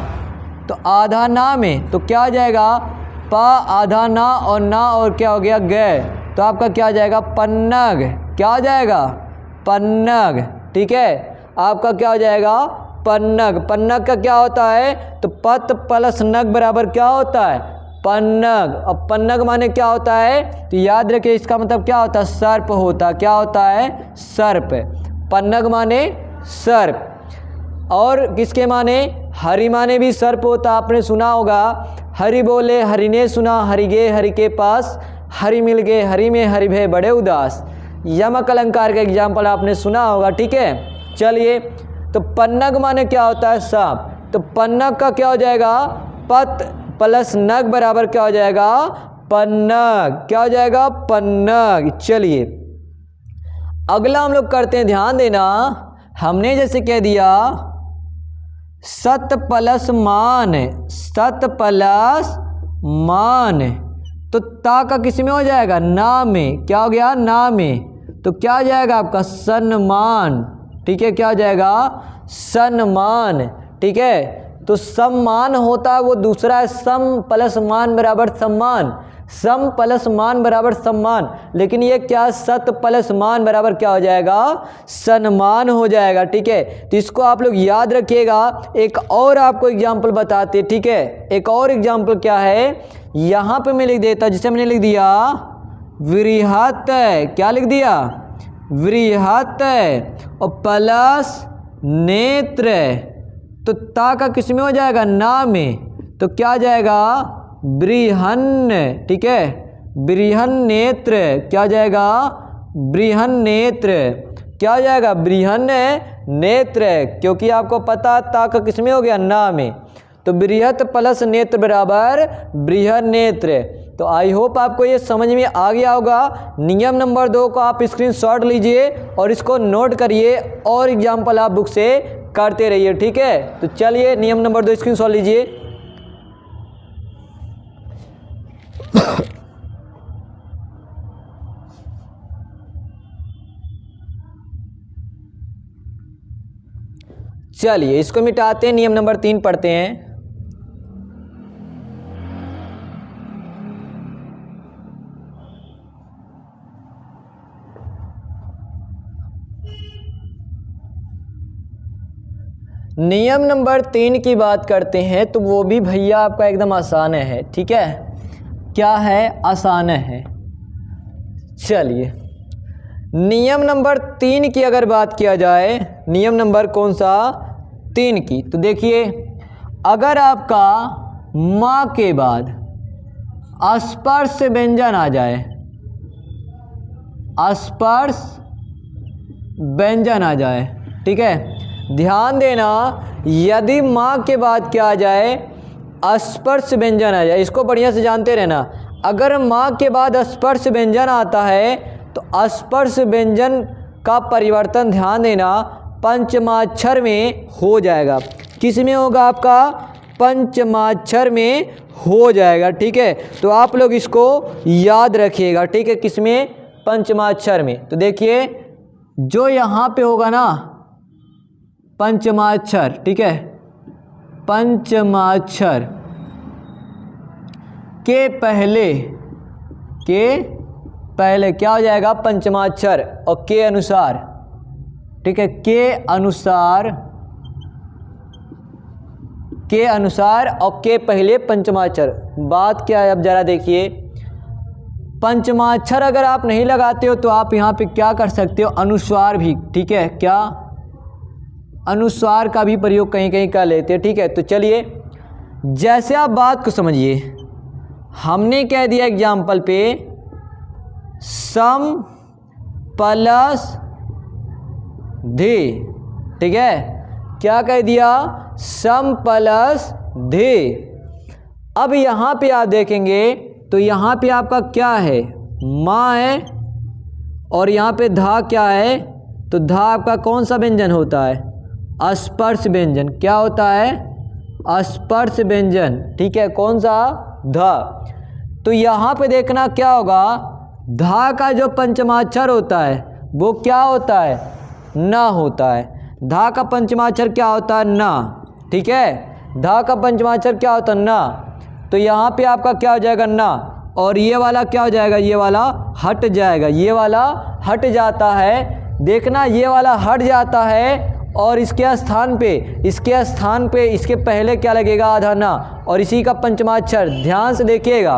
तो आधा ना में, तो क्या हो जाएगा, पा आधा ना और ना और क्या हो गया गए, तो आपका क्या हो जाएगा, पन्नग। क्या हो जाएगा, पन्नग, ठीक है। आपका क्या हो जाएगा, पन्नग। पन्नग का क्या होता है, तो पत प्लस नग बराबर क्या होता है, पन्नग। अब पन्नग माने क्या होता है, तो याद रखिए इसका मतलब क्या होता है, सर्प होता है। क्या होता है, सर्प। पन्नग माने सर्प। और किसके माने, हरि माने भी सर्प होता, आपने सुना होगा, हरि बोले हरि ने सुना, हरि गे हरि के पास, हरि मिल गए हरि में हरि भय बड़े उदास। यमक अलंकार का एग्जाम्पल आपने सुना होगा, ठीक है। चलिए, तो पन्नग माने क्या होता है, सांप। तो पन्नग का क्या हो जाएगा, पत प्लस नग बराबर क्या हो जाएगा, पन्नग। क्या हो जाएगा, पन्नग। चलिए अगला हम लोग करते हैं, ध्यान देना, हमने जैसे कह दिया सत प्लस मान, सत प्लस मान, तो ता का किस में हो जाएगा, ना में। क्या हो गया, ना में, तो क्या हो जाएगा आपका, सम्मान, ठीक है। क्या हो जाएगा, सम्मान, ठीक है। तो सम्मान होता है वो दूसरा है, सम प्लस मान बराबर सम्मान, सम प्लस मान बराबर सम्मान। लेकिन ये क्या, सत प्लस मान बराबर क्या हो जाएगा, सम्मान हो जाएगा, ठीक है। तो इसको आप लोग याद रखिएगा। एक और आपको एग्जाम्पल बताते, ठीक है। एक और एग्जाम्पल क्या है, यहाँ पे मैं लिख देता, जिसे मैंने लिख दिया वृहत। क्या लिख दिया, वृहत और प्लस नेत्र, तो ता का किस में हो जाएगा, ना में, तो क्या जाएगा, बृहन, ठीक है। बृहन नेत्र। क्या हो जाएगा, बृहन नेत्र। क्या हो जाएगा, बृहन नेत्र, क्योंकि आपको पता ता का किस में हो गया, ना में, तो बृहत प्लस नेत्र बराबर बृहन नेत्र। तो आई होप आपको ये समझ में आ गया होगा। नियम नंबर 2 को आप स्क्रीनशॉट लीजिए और इसको नोट करिए, और एग्जाम्पल आप बुक से करते रहिए, ठीक है। तो चलिए नियम नंबर 2 स्क्रीनशॉट लीजिए। चलिए इसको मिटाते हैं, नियम नंबर 3 पढ़ते हैं। नियम नंबर 3 की बात करते हैं, तो वो भी भैया आपका एकदम आसान है, ठीक है। क्या है, आसान है। चलिए नियम नंबर 3 की अगर बात किया जाए, नियम नंबर कौन सा, 3 की, तो देखिए अगर आपका माँ के बाद स्पर्श व्यंजन आ जाए, स्पर्श व्यंजन आ जाए, ठीक है। ध्यान देना, यदि माँ के बाद क्या आ जाए, स्पर्श व्यंजन आ जाए, इसको बढ़िया से जानते रहना। अगर माँ के बाद स्पर्श व्यंजन आता है तो स्पर्श व्यंजन का परिवर्तन, ध्यान देना, पंचमाक्षर में हो जाएगा। किस में होगा आपका, पंचमाक्षर में हो जाएगा, ठीक है। तो आप लोग इसको याद रखिएगा, ठीक है। किस में, पंचमाक्षर में। तो देखिए जो यहाँ पे होगा ना पंचमाक्षर, ठीक है, पंचमाक्षर के पहले क्या हो जाएगा, पंचमाक्षर, और के अनुसार, ठीक है, के अनुसार के अनुसार और के पहले पंचमाक्षर। बात क्या है अब जरा देखिए, पंचमाक्षर अगर आप नहीं लगाते हो तो आप यहाँ पे क्या कर सकते हो, अनुस्वार भी, ठीक है, क्या अनुस्वार का भी प्रयोग कहीं कहीं कर लेते हैं, ठीक है। तो चलिए जैसे आप बात को समझिए, हमने कह दिया एग्जाम्पल पे सम प्लस धी, ठीक है, क्या कह दिया, सम प्लस धी। अब यहाँ पे आप देखेंगे तो यहाँ पे आपका क्या है, माँ है, और यहाँ पे धा क्या है, तो धा आपका कौन सा व्यंजन होता है, अस्पर्श व्यंजन। क्या होता है, अस्पर्श व्यंजन, ठीक है, कौन सा, धा। तो यहाँ पे देखना क्या होगा, धा का जो पंचमाक्षर होता है वो क्या होता है, न होता है। धा का पंचमाक्षर क्या होता है, न, ठीक है, धा का पंचमाक्षर क्या होता है, न। तो यहाँ पे आपका क्या हो जाएगा, न, और ये वाला क्या हो जाएगा, ये वाला हट जाएगा, ये वाला हट जाता है। देखना ये वाला हट जाता है और इसके स्थान पे इसके पहले क्या लगेगा, आधा ना, और इसी का पंचमाक्षर। ध्यान से देखिएगा,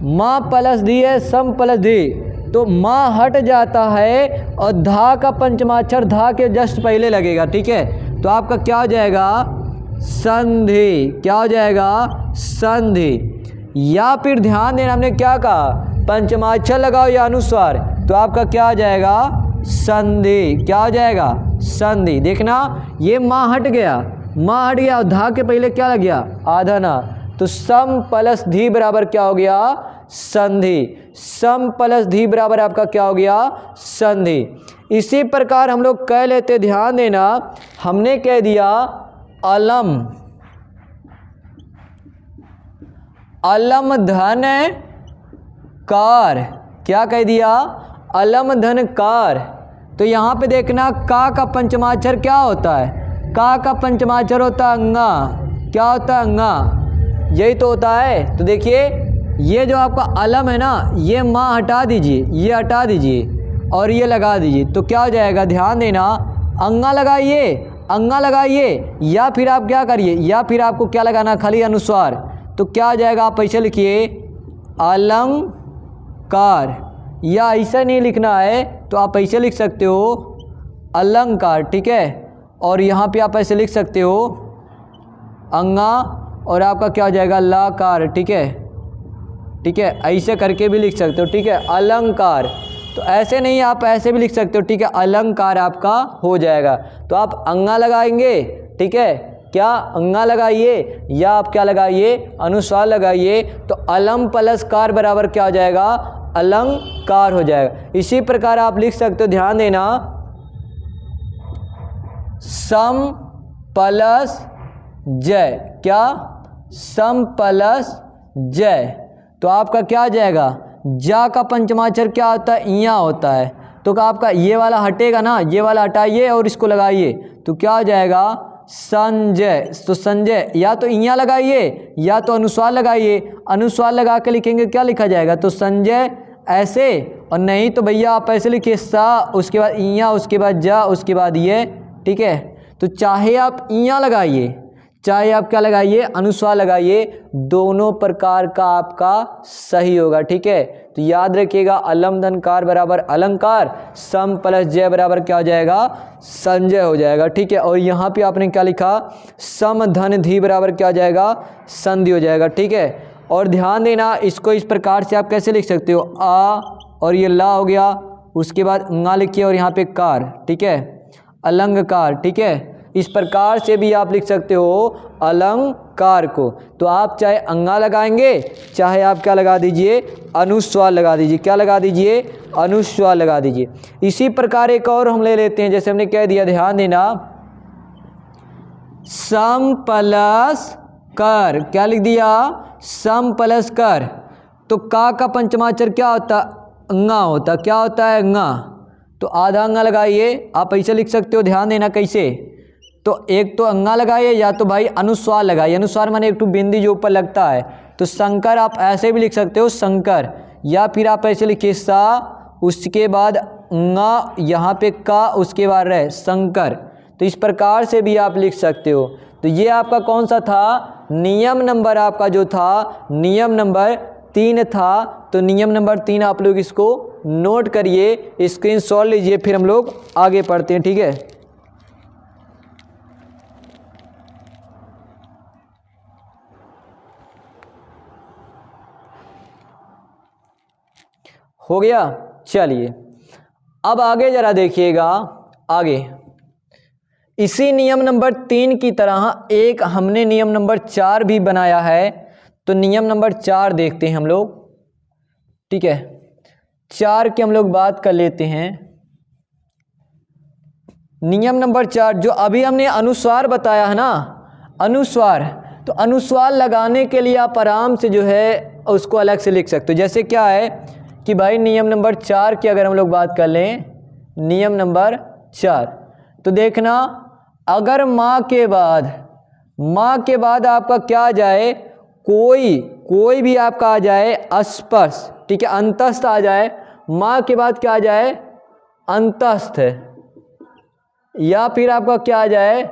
माँ प्लस धी है, सम प्लस धी, तो माँ हट जाता है और धा का पंचमाक्षर धा के जस्ट पहले लगेगा, ठीक है। तो आपका क्या हो जाएगा, संधि। क्या हो जाएगा, संधि। या फिर ध्यान देना, हमने क्या कहा, पंचमाक्षर लगाओ या अनुस्वार, तो आपका क्या हो जाएगा, संधि। क्या हो जाएगा, संधि। देखना ये माँ हट गया, माँ हट गया और धा के पहले क्या लग गया, आधा ना, तो सम प्लस धी बराबर क्या हो गया, संधि। सम प्लस धी बराबर आपका क्या हो गया, संधि। इसी प्रकार हम लोग कह लेते, ध्यान देना, हमने कह दिया अलम, अलम धन कार। क्या कह दिया, अलम धन कार। तो यहाँ पे देखना का पंचमाक्षर क्या होता है, का पंचमाक्षर होता है अंगा। क्या होता है, अंगा, यही तो होता है। तो देखिए ये जो आपका अलम है ना, ये माँ हटा दीजिए, ये हटा दीजिए और ये लगा दीजिए, तो क्या हो जाएगा, ध्यान देना, अंगा लगाइए, अंगा लगाइए, या फिर आप क्या करिए, या फिर आपको क्या लगाना, खाली अनुस्वार। तो क्या हो जाएगा, आप ऐसे लिखिए अलंकार, या ऐसा नहीं लिखना है तो आप ऐसे लिख सकते हो अलंकार, ठीक है। और यहाँ पे आप ऐसे लिख सकते हो अंगा, और आपका क्या हो जाएगा, लाकार, ठीक है, ठीक है, ऐसे करके भी लिख सकते हो, ठीक है, अलंकार। तो ऐसे नहीं, आप ऐसे भी लिख सकते हो, ठीक है, अलंकार आपका हो जाएगा। तो आप अंगा लगाएंगे, ठीक है, क्या अंगा लगाइए, या आप क्या लगाइए, अनुस्वार लगाइए, तो अलम प्लस कार बराबर क्या हो जाएगा, अलंकार हो जाएगा। इसी प्रकार आप लिख सकते हो, ध्यान देना, सम प्लस जय। क्या, सम प्लस जय। तो आपका क्या आ जाएगा, जा का पंचमाक्षर क्या होता है, इया होता है। तो आपका ये वाला हटेगा ना, ये वाला हटाइए और इसको लगाइए, तो क्या हो जाएगा, संजय। तो संजय, या तो इया लगाइए या तो अनुस्वार लगाइए, अनुस्वार लगा के लिखेंगे क्या लिखा जाएगा, तो संजय ऐसे, और नहीं तो भैया आप ऐसे लिखिए सा, उसके बाद इया, उसके बाद जा, उसके बाद ये, ठीक है। तो चाहे आप इया लगाइए, चाहे आप क्या लगाइए, अनुस्वार लगाइए, दोनों प्रकार का आपका सही होगा, ठीक है। तो याद रखिएगा, अलम धनकार बराबर अलंकार, सम प्लस जय बराबर क्या हो जाएगा, संजय हो जाएगा, ठीक है। और यहाँ पे आपने क्या लिखा, सम धन धी बराबर क्या हो जाएगा, संधि हो जाएगा, ठीक है। और ध्यान देना, इसको इस प्रकार से आप कैसे लिख सकते हो, आ और ये ला हो गया, उसके बाद अंगा लिखिए और यहाँ पे कार, ठीक है, अलंकार, ठीक है। इस प्रकार से भी आप लिख सकते हो अलंकार को। तो आप चाहे अंगा लगाएंगे, चाहे आप क्या लगा दीजिए, अनुस्वार लगा दीजिए। क्या लगा दीजिए, अनुस्वार लगा दीजिए। इसी प्रकार एक और हम ले लेते हैं, जैसे हमने कह दिया, ध्यान देना, सम प्लस कर। क्या लिख दिया, सम प्लस कर। तो का पंचमाक्षर क्या होता, अंगा होता। क्या होता है, अंगा। तो आधा अंगा लगाइए, आप ऐसे लिख सकते हो, ध्यान देना कैसे। तो एक तो अंगा लगाइए, या तो भाई अनुस्वार लगाइए। अनुस्वार माने एक तो बिंदी जो ऊपर लगता है। तो शंकर आप ऐसे भी लिख सकते हो, शंकर, या फिर आप ऐसे लिखिए सा, उसके बाद अंगा, यहाँ पे का, उसके बाद रहे शंकर। तो इस प्रकार से भी आप लिख सकते हो। तो ये आपका कौन सा था, नियम नंबर आपका जो था नियम नंबर 3 था। तो नियम नंबर 3 आप लोग इसको नोट करिए, स्क्रीनशॉट लीजिए, फिर हम लोग आगे पढ़ते हैं, ठीक है। हो गया, चलिए अब आगे जरा देखिएगा। आगे इसी नियम नंबर 3 की तरह एक हमने नियम नंबर 4 भी बनाया है। तो नियम नंबर 4 देखते हैं हम लोग, ठीक है। 4 की हम लोग बात कर लेते हैं। नियम नंबर 4 जो अभी हमने अनुस्वार बताया है ना, अनुस्वार, तो अनुस्वार लगाने के लिए आप आराम से जो है उसको अलग से लिख सकते हो। जैसे क्या है कि भाई नियम नंबर 4 की अगर हम लोग बात कर लें, नियम नंबर 4, तो देखना अगर माँ के बाद आपका क्या आ जाए, कोई भी आपका आ जाए स्पर्श, ठीक है, अंतस्थ आ जाए, माँ के बाद क्या आ जाए, अंतस्थ, या फिर आपका क्या आ जाए,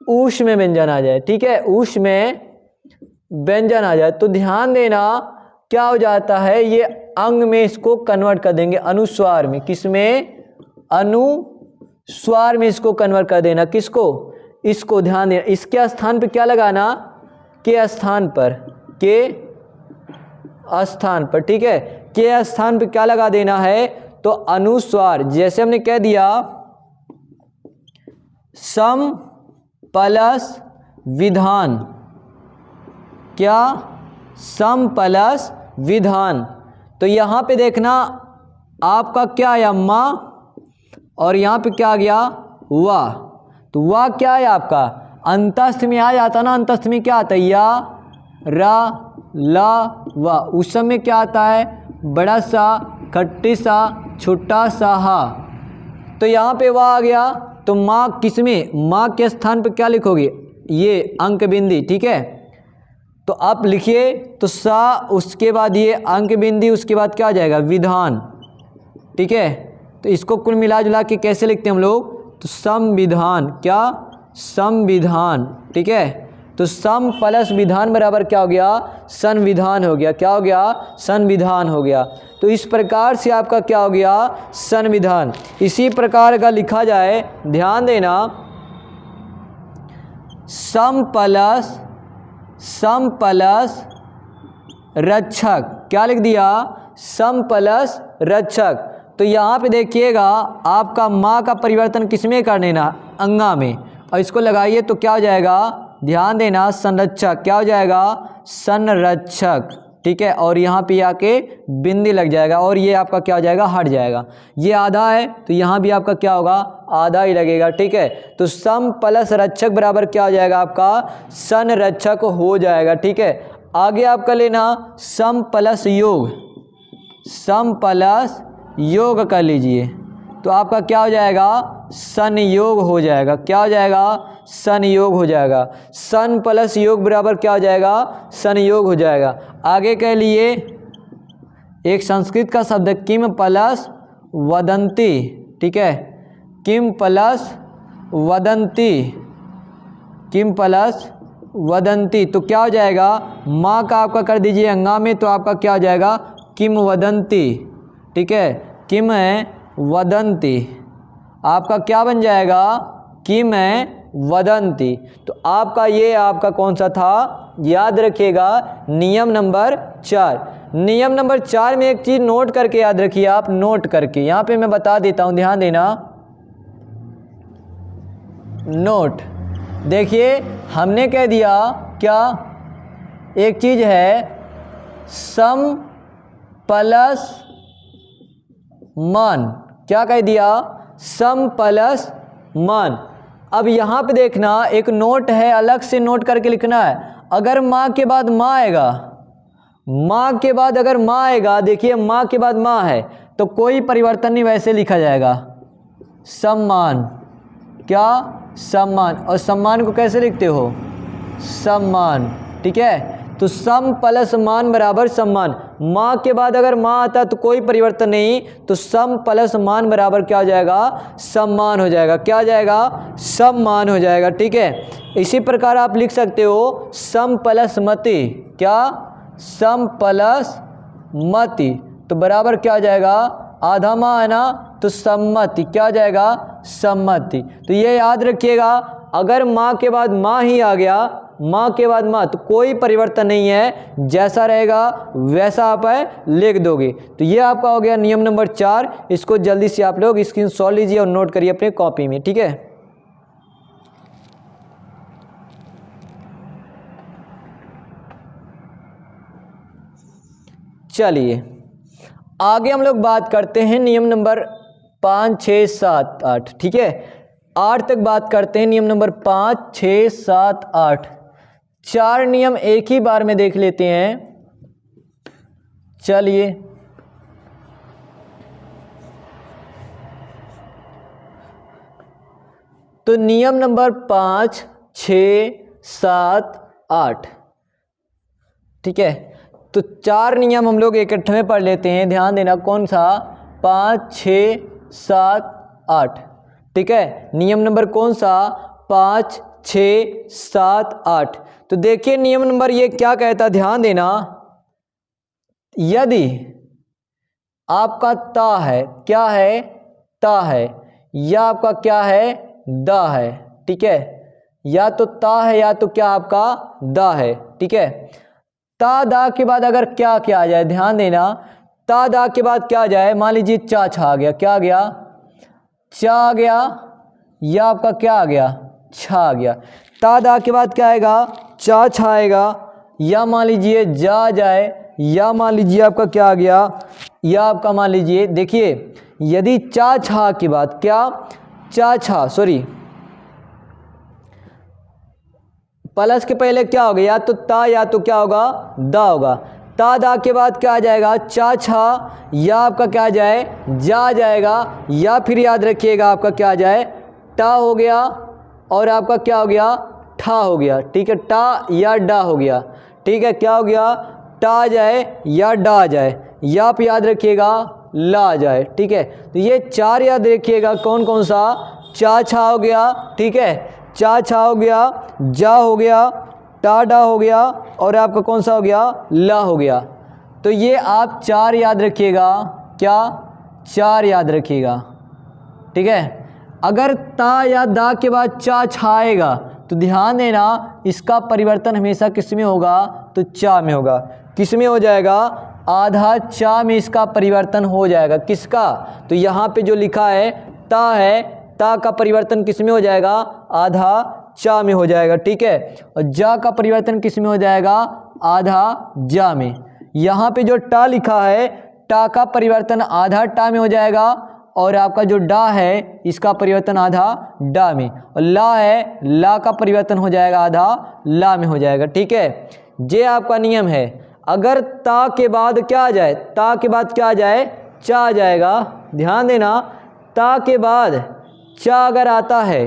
ऊष्म में व्यंजन आ जाए, ठीक है, ऊष्म में व्यंजन आ जाए, तो ध्यान देना क्या हो जाता है, ये अंग में इसको कन्वर्ट कर देंगे अनुस्वार में। किसमें, अनुस्वार में इसको कन्वर्ट कर देना। किसको, इसको ध्यान देना, इसके स्थान पे क्या लगाना, के स्थान पर, के स्थान पर, ठीक है, के स्थान पे क्या लगा देना है, तो अनुस्वार। जैसे हमने कह दिया सम प्लस विधान, क्या, सम प्लस विधान, तो यहाँ पे देखना आपका क्या आया, माँ, और यहाँ पे क्या आ गया, वाह। तो वाह क्या है आपका, अंतस्थ में आ जाता ना, अंतस्थ में क्या आता है, या, रा, ला, वाह। उस समय क्या आता है, बड़ा सा, खट्टी सा, छोटा सा हा। तो यहाँ पे वाह आ गया, तो माँ किसमें, माँ के स्थान पे क्या लिखोगे, ये अंक बिंदी, ठीक है। तो आप लिखिए, तो सा, उसके बाद ये अंक बिंदी, उसके बाद क्या आ जाएगा, विधान, ठीक है। तो इसको कुल मिला जुला के कैसे लिखते हैं हम लोग, तो संविधान, क्या, संविधान, ठीक है। तो सम प्लस विधान बराबर क्या हो गया, संविधान हो गया, क्या हो गया, संविधान हो गया। तो इस प्रकार से आपका क्या हो गया, संविधान। इसी प्रकार का लिखा जाए, ध्यान देना, सम प्लस रक्षक, क्या लिख दिया, सम प्लस रक्षक। तो यहाँ पे देखिएगा आपका माँ का परिवर्तन किसमें कर देना, अंगा में, और इसको लगाइए तो क्या हो जाएगा, ध्यान देना, संरक्षक, क्या हो जाएगा, संरक्षक, ठीक है। और यहाँ पे आके बिंदी लग जाएगा, और ये आपका क्या हो जाएगा, हट जाएगा। ये आधा है तो यहाँ भी आपका क्या होगा, आधा ही लगेगा, ठीक है। तो सम प्लस रक्षक बराबर क्या हो जाएगा, आपका संरक्षक हो जाएगा, ठीक है। आगे आपका लेना सम प्लस योग, सम प्लस योग कर लीजिए, तो आपका क्या हो जाएगा, संयोग हो जाएगा, क्या हो जाएगा, संयोग हो जाएगा। सन प्लस योग बराबर क्या हो जाएगा, संयोग हो जाएगा। आगे के लिए एक संस्कृत का शब्द है किम प्लस वदंती, ठीक है, किम प्लस वदंती, किम प्लस वदंती, तो क्या हो जाएगा, माँ का आपका कर दीजिए अंगा में, तो आपका क्या हो जाएगा, किम वदंती, ठीक है, किम वदंती, आपका क्या बन जाएगा, किम वदंती। तो आपका ये आपका कौन सा था, याद रखिएगा, नियम नंबर 4। नियम नंबर 4 में एक चीज़ नोट करके याद रखिए, आप नोट करके, यहाँ पे मैं बता देता हूँ, ध्यान देना, नोट। देखिए हमने कह दिया क्या, एक चीज़ है सम प्लस मान, क्या कह दिया, सम प्लस मान। अब यहाँ पे देखना एक नोट है, अलग से नोट करके लिखना है। अगर माँ के बाद माँ आएगा, माँ के बाद अगर माँ आएगा, देखिए माँ के बाद माँ है तो कोई परिवर्तन नहीं, वैसे लिखा जाएगा सम्मान, क्या, सम्मान। और सम्मान को कैसे लिखते हो, सम्मान, ठीक है। तो सम प्लस मान बराबर सम्मान। माँ के बाद अगर माँ आता तो कोई परिवर्तन नहीं, तो सम प्लस मान बराबर क्या हो जाएगा, सम्मान हो जाएगा। क्या हो जाएगा, सम्मान हो जाएगा। ठीक है, इसी प्रकार आप लिख सकते हो सम प्लस मति। क्या, सम प्लस मति, तो बराबर क्या हो जाएगा, आधा माँ है ना, तो सम्मति। क्या हो जाएगा, सम्मति। तो ये याद रखिएगा, अगर माँ के बाद माँ ही आ गया, माँ के बाद माँ, तो कोई परिवर्तन नहीं है, जैसा रहेगा वैसा आप लिख दोगे। तो ये आपका हो गया नियम नंबर 4। इसको जल्दी से आप लोग स्क्रीनशॉट लीजिए और नोट करिए अपने कॉपी में। ठीक है, चलिए आगे हम लोग बात करते हैं नियम नंबर 5, 6, 7, 8। ठीक है, 8 तक बात करते हैं। नियम नंबर 5, 6, 7, 8, 4 नियम एक ही बार में देख लेते हैं। चलिए, तो नियम नंबर 5, 6, 7, 8। ठीक है, तो 4 नियम हम लोग इकट्ठे में पढ़ लेते हैं। ध्यान देना, कौन सा, 5, 6, 7, 8। ठीक है, नियम नंबर कौन सा, 5, 6, 7, 8। तो देखिए नियम नंबर ये क्या कहता, ध्यान देना, यदि आपका ता है, क्या है, ता है, या आपका क्या है, दा है। ठीक है, या तो ता है या तो क्या आपका दा है। ठीक है, ता दा के बाद अगर क्या क्या आ जाए, ध्यान देना, ता दा के बाद क्या आ जाए, मान लीजिए चा छा आ गया, क्या आ गया, चा आ गया, या आपका क्या आ गया, छा आ गया। ता दा के बाद क्या आएगा, चा छा आएगा, या मान लीजिए जा जाए, या मान लीजिए आपका क्या आ गया, या आपका मान लीजिए, देखिए यदि चा छा के बाद क्या, चा छा सॉरी प्लस के पहले क्या होगा, या तो ता या तो क्या होगा, दा होगा। ता दा के बाद क्या आ जाएगा, चा छा, या आपका क्या आ जाए, जा जाएगा, या फिर याद रखिएगा आपका क्या आ जाए, टा हो गया, और आपका क्या हो गया, ठा हो गया। ठीक है, टा या डा हो गया। ठीक है, क्या हो गया, टा आ जाए या डा आ जाए, या आप याद रखिएगा ला आ जाए। ठीक है, तो ये 4 याद रखिएगा, कौन कौन सा, चा छा हो गया, ठीक है, चा छा हो गया, जा हो गया, टा डा हो गया, और आपका कौन सा हो गया, ला हो गया। तो ये आप 4 याद रखिएगा, क्या, 4 याद रखिएगा। ठीक है, अगर ता या दा के बाद चा छाएगा तो ध्यान देना, इसका परिवर्तन हमेशा किस में होगा, तो चा में होगा। किस में हो जाएगा, आधा चा में इसका परिवर्तन हो जाएगा। किसका, तो यहाँ पे जो लिखा है ता है, ता का परिवर्तन किस में हो जाएगा, आधा चा में हो जाएगा। ठीक है, और जा का परिवर्तन किस में हो जाएगा, आधा जा में। यहाँ पे जो टा लिखा है, टा का परिवर्तन आधा टा में हो जाएगा, और आपका जो डा है इसका परिवर्तन आधा डा में, और ला है, ला का परिवर्तन हो जाएगा आधा ला में हो जाएगा। ठीक है, ये आपका नियम है। अगर ता के बाद क्या आ जाए, ता के बाद क्या आ जाए, चा आ जाएगा। ध्यान देना, ता के बाद चा अगर आता है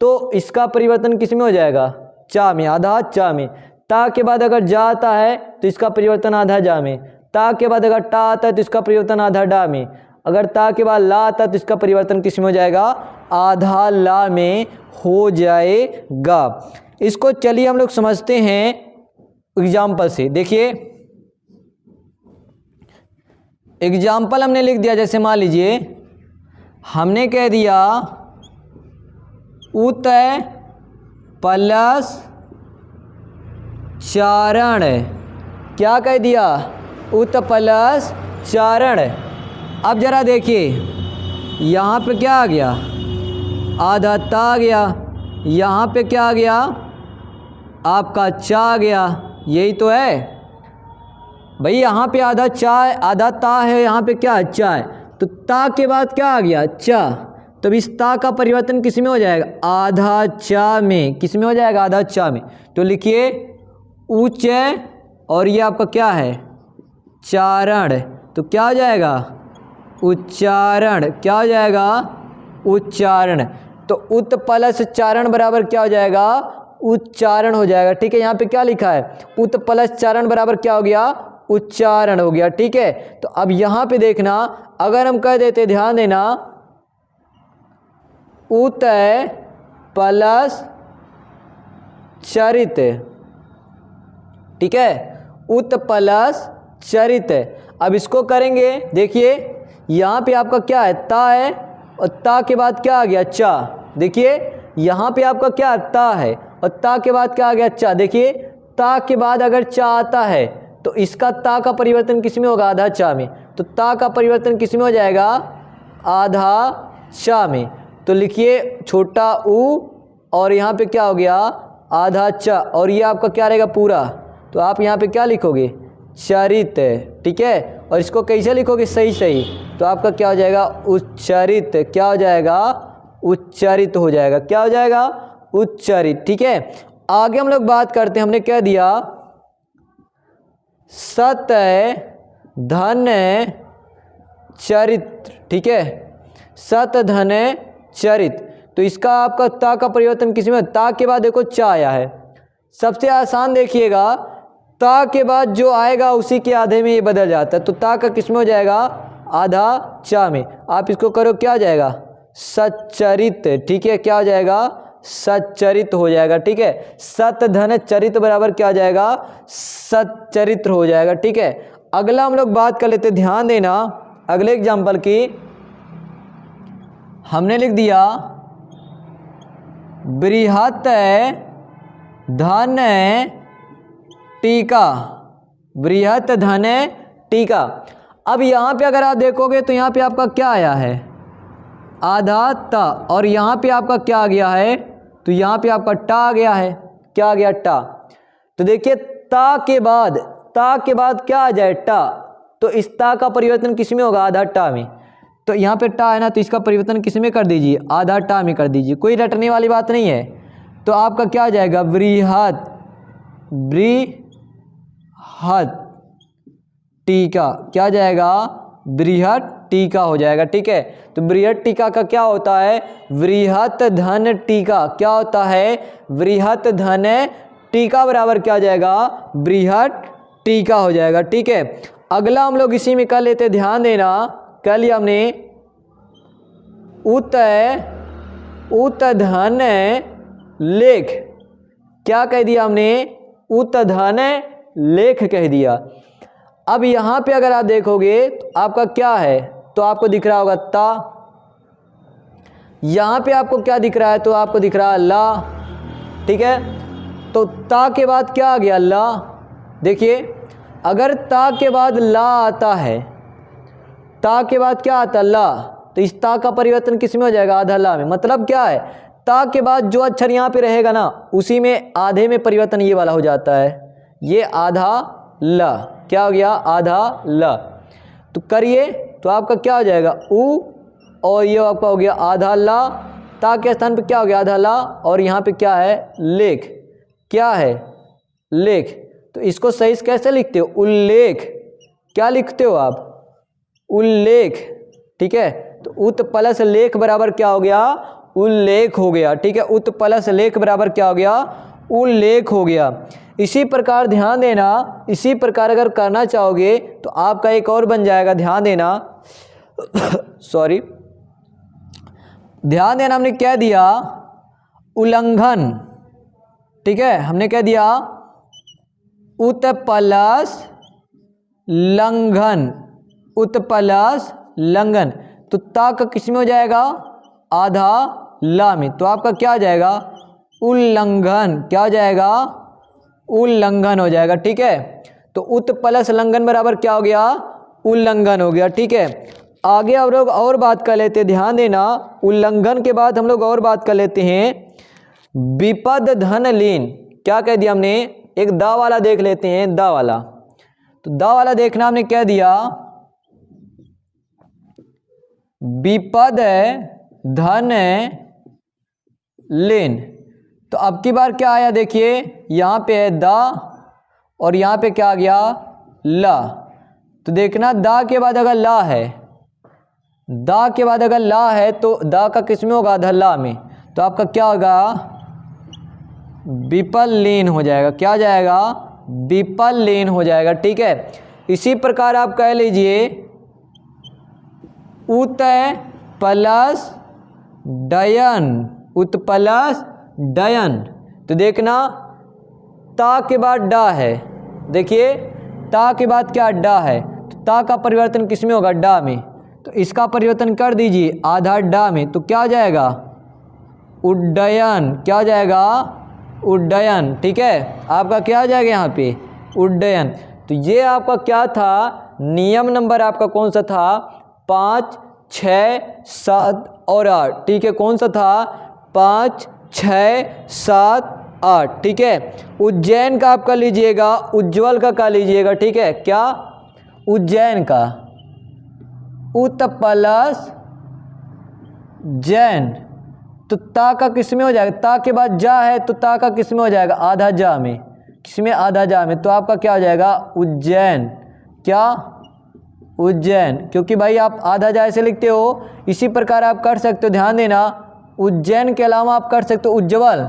तो इसका परिवर्तन किस में हो जाएगा, चा में, आधा चा में। ता के बाद अगर जा आता है तो इसका परिवर्तन आधा जा में। ता के बाद अगर टा आता है तो इसका परिवर्तन आधा डा में। अगर ता के बाद ला आता है तो इसका परिवर्तन किस में हो जाएगा, आधा ला में हो जाएगा। इसको चलिए हम लोग समझते हैं एग्जाम्पल से। देखिए एग्जाम्पल हमने लिख दिया, जैसे मान लीजिए हमने कह दिया उत प्लस चारण, क्या कह दिया, उत प्लस चारण। अब जरा देखिए यहाँ पे क्या आ गया, आधा ता आ गया, यहाँ पे क्या आ गया, आपका चा आ गया। यही तो है भाई, यहाँ पे आधा चा आधा ता है, यहाँ पे क्या है, चा है, तो ता के बाद क्या आ गया, चा। तब इस ता का परिवर्तन किस में हो जाएगा, आधा चा में। किस में हो जाएगा, आधा चा में। तो लिखिए उच्च, और ये आपका क्या है, चारण। तो क्या हो जाएगा, उच्चारण। क्या हो जाएगा, उच्चारण। तो उत प्लस चारण बराबर क्या हो जाएगा, उच्चारण हो जाएगा। ठीक है, यहाँ पे क्या लिखा है, उत प्लस चारण बराबर क्या हो गया, उच्चारण हो गया। ठीक है, तो अब यहाँ पे देखना, अगर हम कह देते, ध्यान देना, उत प्लस चरित, ठीक है, उत प्लस चरित। अब इसको करेंगे, देखिए यहाँ पे आपका क्या है, ता है, और ता के बाद क्या आ गया, चा। देखिए यहाँ पे आपका क्या, ता है, और ता के बाद क्या आ गया, चा। देखिए ता के बाद अगर चा आता है तो इसका ता का परिवर्तन किस में होगा, आधा चा में। तो ता का परिवर्तन किस में हो जाएगा, आधा चा में। तो लिखिए छोटा ऊ, और यहाँ पे क्या हो गया, आधा चा, और ये आपका क्या रहेगा पूरा। तो आप यहाँ पे क्या लिखोगे, चरित। ठीक है, और इसको कैसे लिखोगे, सही सही, तो आपका क्या हो जाएगा, उच्चरित। क्या हो जाएगा, उच्चरित हो जाएगा। क्या हो जाएगा, उच्चरित। ठीक है, आगे हम लोग बात करते हैं, हमने क्या दिया, सत धन चरित्र। ठीक है, सत धन चरित, तो इसका आपका ता का परिवर्तन किस में, ता के बाद देखो चा आया है। सबसे आसान देखिएगा, ता के बाद जो आएगा उसी के आधे में ये बदल जाता है। तो ता का किस में हो जाएगा, आधा चा में। आप इसको करो, क्या हो जाएगा, सच्चरित। ठीक है, क्या हो जाएगा, सच्चरित हो जाएगा। ठीक है, सत धन चरित बराबर क्या हो जाएगा, सच्चरित्र हो जाएगा। ठीक है, अगला हम लोग बात कर लेते, ध्यान देना, अगले एग्जाम्पल की हमने लिख दिया, बृहत धन टीका, बृहत धन टीका। अब यहाँ पे अगर आप देखोगे तो यहाँ पे आपका क्या आया है, आधा ता, और यहाँ पे आपका क्या आ गया है, तो यहाँ पे आपका टा आ गया है। क्या आ गया, टा। तो देखिए ता के बाद क्या आ जाए, टा, तो इस ता का परिवर्तन किस में होगा, आधा टा में। तो यहाँ पे टा है ना, तो इसका परिवर्तन किस में कर दीजिए, आधा टा में कर दीजिए, कोई रटने वाली बात नहीं है। तो आपका क्या आ जाएगा, बृहत, बृहत टीका। क्या जाएगा, बृहत टीका हो जाएगा। ठीक है, तो बृहत टीका का क्या होता है, बृहत धन टीका। क्या होता है, बृहत धन टीका बराबर क्या हो जाएगा, बृहत टीका हो जाएगा। ठीक है, अगला हम लोग इसी में कर लेते, ध्यान देना, कर लिया हमने, उत धन लेख। क्या कह दिया हमने, उत धन लेख कह दिया। अब यहाँ पे अगर आप देखोगे तो आपका क्या है, तो आपको दिख रहा होगा ता, यहाँ पे आपको क्या दिख रहा है, तो आपको दिख रहा है ला। ठीक है, तो ता के बाद क्या आ गया, ला। देखिए अगर ता के बाद ला आता है, ता के बाद क्या आता है, ला, तो इस ता का परिवर्तन किस में हो जाएगा, आधा ला में। मतलब क्या है, ता के बाद जो अक्षर यहाँ पे रहेगा ना, उसी में आधे में परिवर्तन ये वाला हो जाता है, ये आधा ला। क्या हो गया, आधा ला। तो करिए, तो आपका क्या हो जाएगा, उ, और ये आपका हो गया आधा ला, ता के स्थान पे क्या हो गया, आधा ला, और यहाँ पे क्या है, लेख। क्या है, लेख। तो इसको सही से कैसे लिखते हो, उल्लेख। क्या लिखते हो आप, उल्लेख। ठीक है, तो उत प्लस लेख बराबर क्या हो गया, उल्लेख हो गया। ठीक है, उत प्लस लेख बराबर क्या हो गया, उल्लेख हो गया। इसी प्रकार ध्यान देना, इसी प्रकार अगर करना चाहोगे तो आपका एक और बन जाएगा, ध्यान देना सॉरी, ध्यान देना, हमने क्या दिया, उल्लंघन। ठीक है, हमने क्या दिया, उत प्लस लंघन, उत प्लस लंघन। तो ता का किस में हो जाएगा, आधा ला में। तो आपका क्या आ जाएगा, उल्लंघन। क्या हो जाएगा, उल्लंघन हो जाएगा। ठीक है, तो उत प्लस लंघन बराबर क्या हो गया, उल्लंघन हो गया। ठीक है, आगे हम लोग और बात कर लेते हैं, ध्यान देना, उल्लंघन के बाद हम लोग और बात कर लेते हैं, विपद धन लीन। क्या कह दिया हमने, एक दा वाला देख लेते हैं, दा वाला। तो दा वाला देखना, हमने क्या दिया, विपद धन लीन। तो अब की बार क्या आया, देखिए यहाँ पे है दा, और यहाँ पे क्या आ गया, ला। तो देखना, दा के बाद अगर ला है, दा के बाद अगर ला है, तो दा का किस में होगा, आधा ला में। तो आपका क्या होगा, विपल लीन हो जाएगा। क्या हो जाएगा? विपल लीन हो जाएगा। ठीक है, इसी प्रकार आप कह लीजिए उत प्लस डयन, उत प्लस डयन। तो देखना ता के बाद डा है, देखिए ता के बाद क्या डा है, तो ता का परिवर्तन किस में होगा? डा में। तो इसका परिवर्तन कर दीजिए आधा डा में, तो क्या हो जाएगा? उड्डयन। क्या हो जाएगा? उड्डयन। ठीक है, आपका क्या हो जाएगा यहाँ पे? उड्डयन। तो ये आपका क्या था? नियम नंबर आपका कौन सा था? 5, 6, 7 और 8। ठीक है, कौन सा था? 5, 6, 7, 8। ठीक है, उज्जैन का आपका लीजिएगा, उज्ज्वल का लीजिएगा। ठीक है, क्या? उज्जैन का। उत प्लस जैन, तो ता का किस में हो जाएगा? ता के बाद जा है, तो ता का किस में हो जाएगा? आधा जा में। किस में? आधा जा में। तो आपका क्या हो जाएगा? उज्जैन। क्या? उज्जैन। क्योंकि भाई आप आधा जा ऐसे लिखते हो, इसी प्रकार आप कर सकते हो, ध्यान देना। उज्जैन के अलावा आप कर सकते हो उज्ज्वल,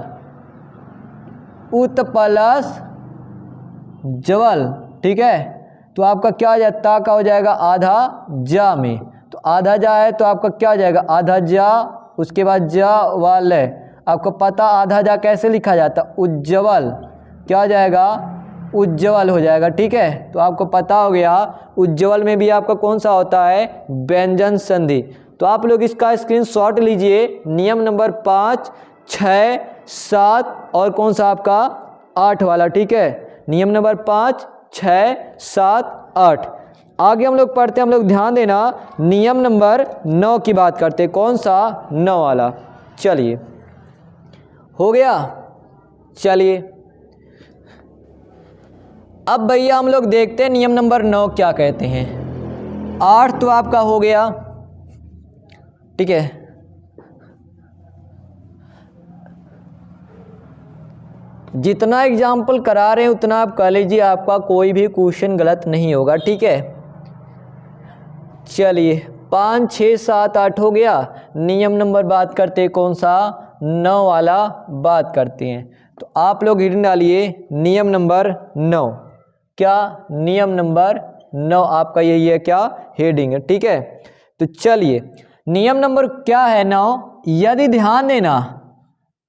उत प्लस ज्वल। ठीक है, तो आपका क्या हो जाएगा? ता का हो जाएगा आधा जा में। तो आधा जा है तो आपका क्या हो जाएगा? आधा जा, उसके बाद जा वाले। आपको पता आधा जा कैसे लिखा जाता? उज्ज्वल। क्या हो जाएगा? उज्ज्वल हो जाएगा। ठीक है, तो आपको पता हो गया उज्ज्वल में भी आपका कौन सा होता है? व्यंजन संधि। तो आप लोग इसका स्क्रीनशॉट लीजिए। नियम नंबर 5, 6, 7 और कौन सा आपका? 8 वाला। ठीक है, नियम नंबर 5, 6, 7, 8। आगे हम लोग पढ़ते हैं, हम लोग ध्यान देना, नियम नंबर 9 की बात करते हैं। कौन सा? 9 वाला। चलिए, हो गया। चलिए अब भैया हम लोग देखते हैं नियम नंबर 9 क्या कहते हैं। 8 तो आपका हो गया। ठीक है, जितना एग्जाम्पल करा रहे हैं उतना आप कह लीजिए, आपका कोई भी क्वेश्चन गलत नहीं होगा। ठीक है, चलिए 5, 6, 7, 8 हो गया। नियम नंबर बात करते हैं कौन सा? 9 वाला बात करते हैं। तो आप लोग हिडन डालिए नियम नंबर 9। क्या? नियम नंबर 9 आपका यही है, क्या? हेडिंग है। ठीक है, तो चलिए नियम नंबर क्या है? 9। यदि ध्यान देना,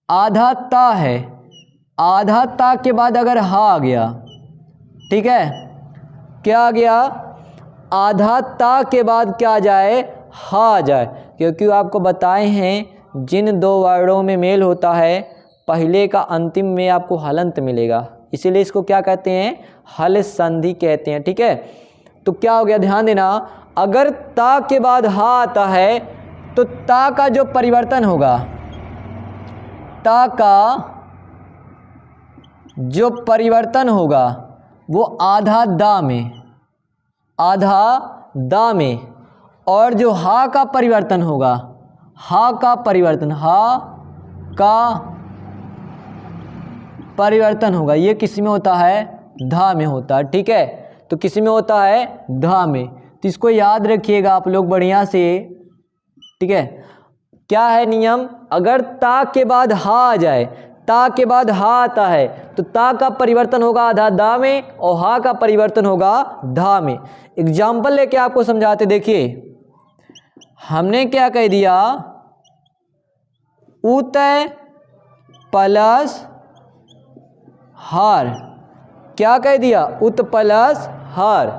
आधा ता है, आधा ता के बाद अगर हा आ गया, ठीक है, क्या आ गया? आधा ता के बाद क्या आ जाए? हा आ जाए। क्योंकि आपको बताए हैं जिन दो वर्डों में मेल होता है, पहले का अंतिम में आपको हलंत मिलेगा, इसीलिए इसको क्या कहते हैं? हल संधि कहते हैं। ठीक है, तो क्या हो गया? ध्यान देना, अगर ता के बाद हा आता है तो ता का जो परिवर्तन होगा, ता का जो परिवर्तन होगा वो आधा दा में, आधा दा में, और जो हा का परिवर्तन होगा, हा का परिवर्तन, हा का परिवर्तन होगा, ये किस में होता है? धा में होता है। ठीक है, तो किस में होता है? धा में। तो इसको याद रखिएगा आप लोग बढ़िया से। ठीक है, क्या है नियम? अगर ता के बाद हा आ जाए, ता के बाद हा आता है तो ता का परिवर्तन होगा आधा दा में और हा का परिवर्तन होगा धा में। एग्जाम्पल लेके आपको समझाते, देखिए हमने क्या कह दिया? उत प्लस हार। क्या कह दिया? उत प्लस हार।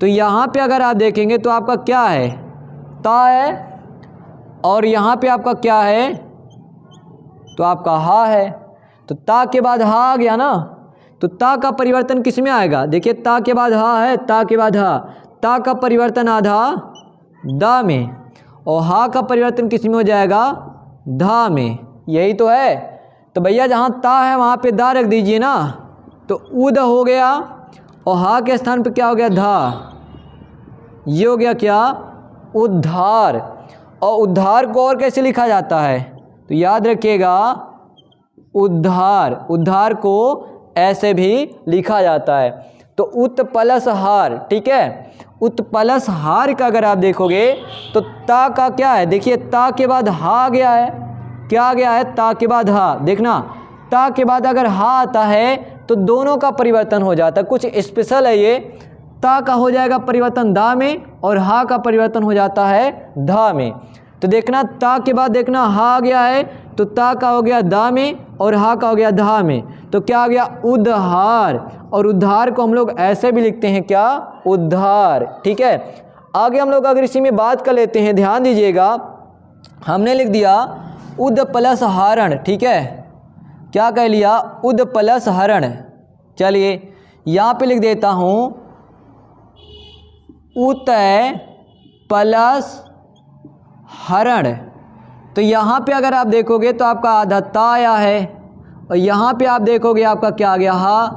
तो यहाँ पे अगर आप देखेंगे तो आपका क्या है? ता है, और यहाँ पे आपका क्या है? तो आपका हा है। तो ता के बाद हा आ गया ना, तो ता का परिवर्तन किस में आएगा? देखिए ता के बाद हा है, ता के बाद हा, ता का परिवर्तन आधा दा में, और हा का परिवर्तन किस में हो जाएगा? धा में। यही तो है। तो भैया जहाँ ता है वहाँ पे दा रख दीजिए ना, तो उद हो गया, और हा के स्थान पे क्या हो गया? धा। ये हो गया क्या? उद्धार। और उद्धार को और कैसे लिखा जाता है? तो याद रखिएगा, उद्धार, उद्धार को ऐसे भी लिखा जाता है। तो उत प्लस हार। ठीक है, उत प्लस हार का अगर आप देखोगे तो ता का क्या है? देखिए ता के बाद हा आ गया है। क्या आ गया है? ता के बाद हा। देखना, ता के बाद अगर हा आता है तो दोनों का परिवर्तन हो जाता है। कुछ स्पेशल है ये, ता का हो जाएगा परिवर्तन दा में और हा का परिवर्तन हो जाता है धा में। तो देखना ता के बाद देखना हा आ गया है तो ता का हो गया दा में और हा का हो गया धा में, तो क्या आ गया उद्धार। और उद्धार को हम लोग ऐसे भी लिखते हैं क्या, उद्धार। ठीक है, आगे हम लोग अगर इसी में बात कर लेते हैं, ध्यान दीजिएगा, हमने लिख दिया उद प्लस हरण। ठीक है, क्या कह लिया, उद प्लस हरण। चलिए यहाँ पे लिख देता हूँ उतय प्लस हरण। तो यहाँ पे अगर आप देखोगे तो आपका आधा ता आया है और यहाँ पे आप देखोगे आपका क्या आ गया हा,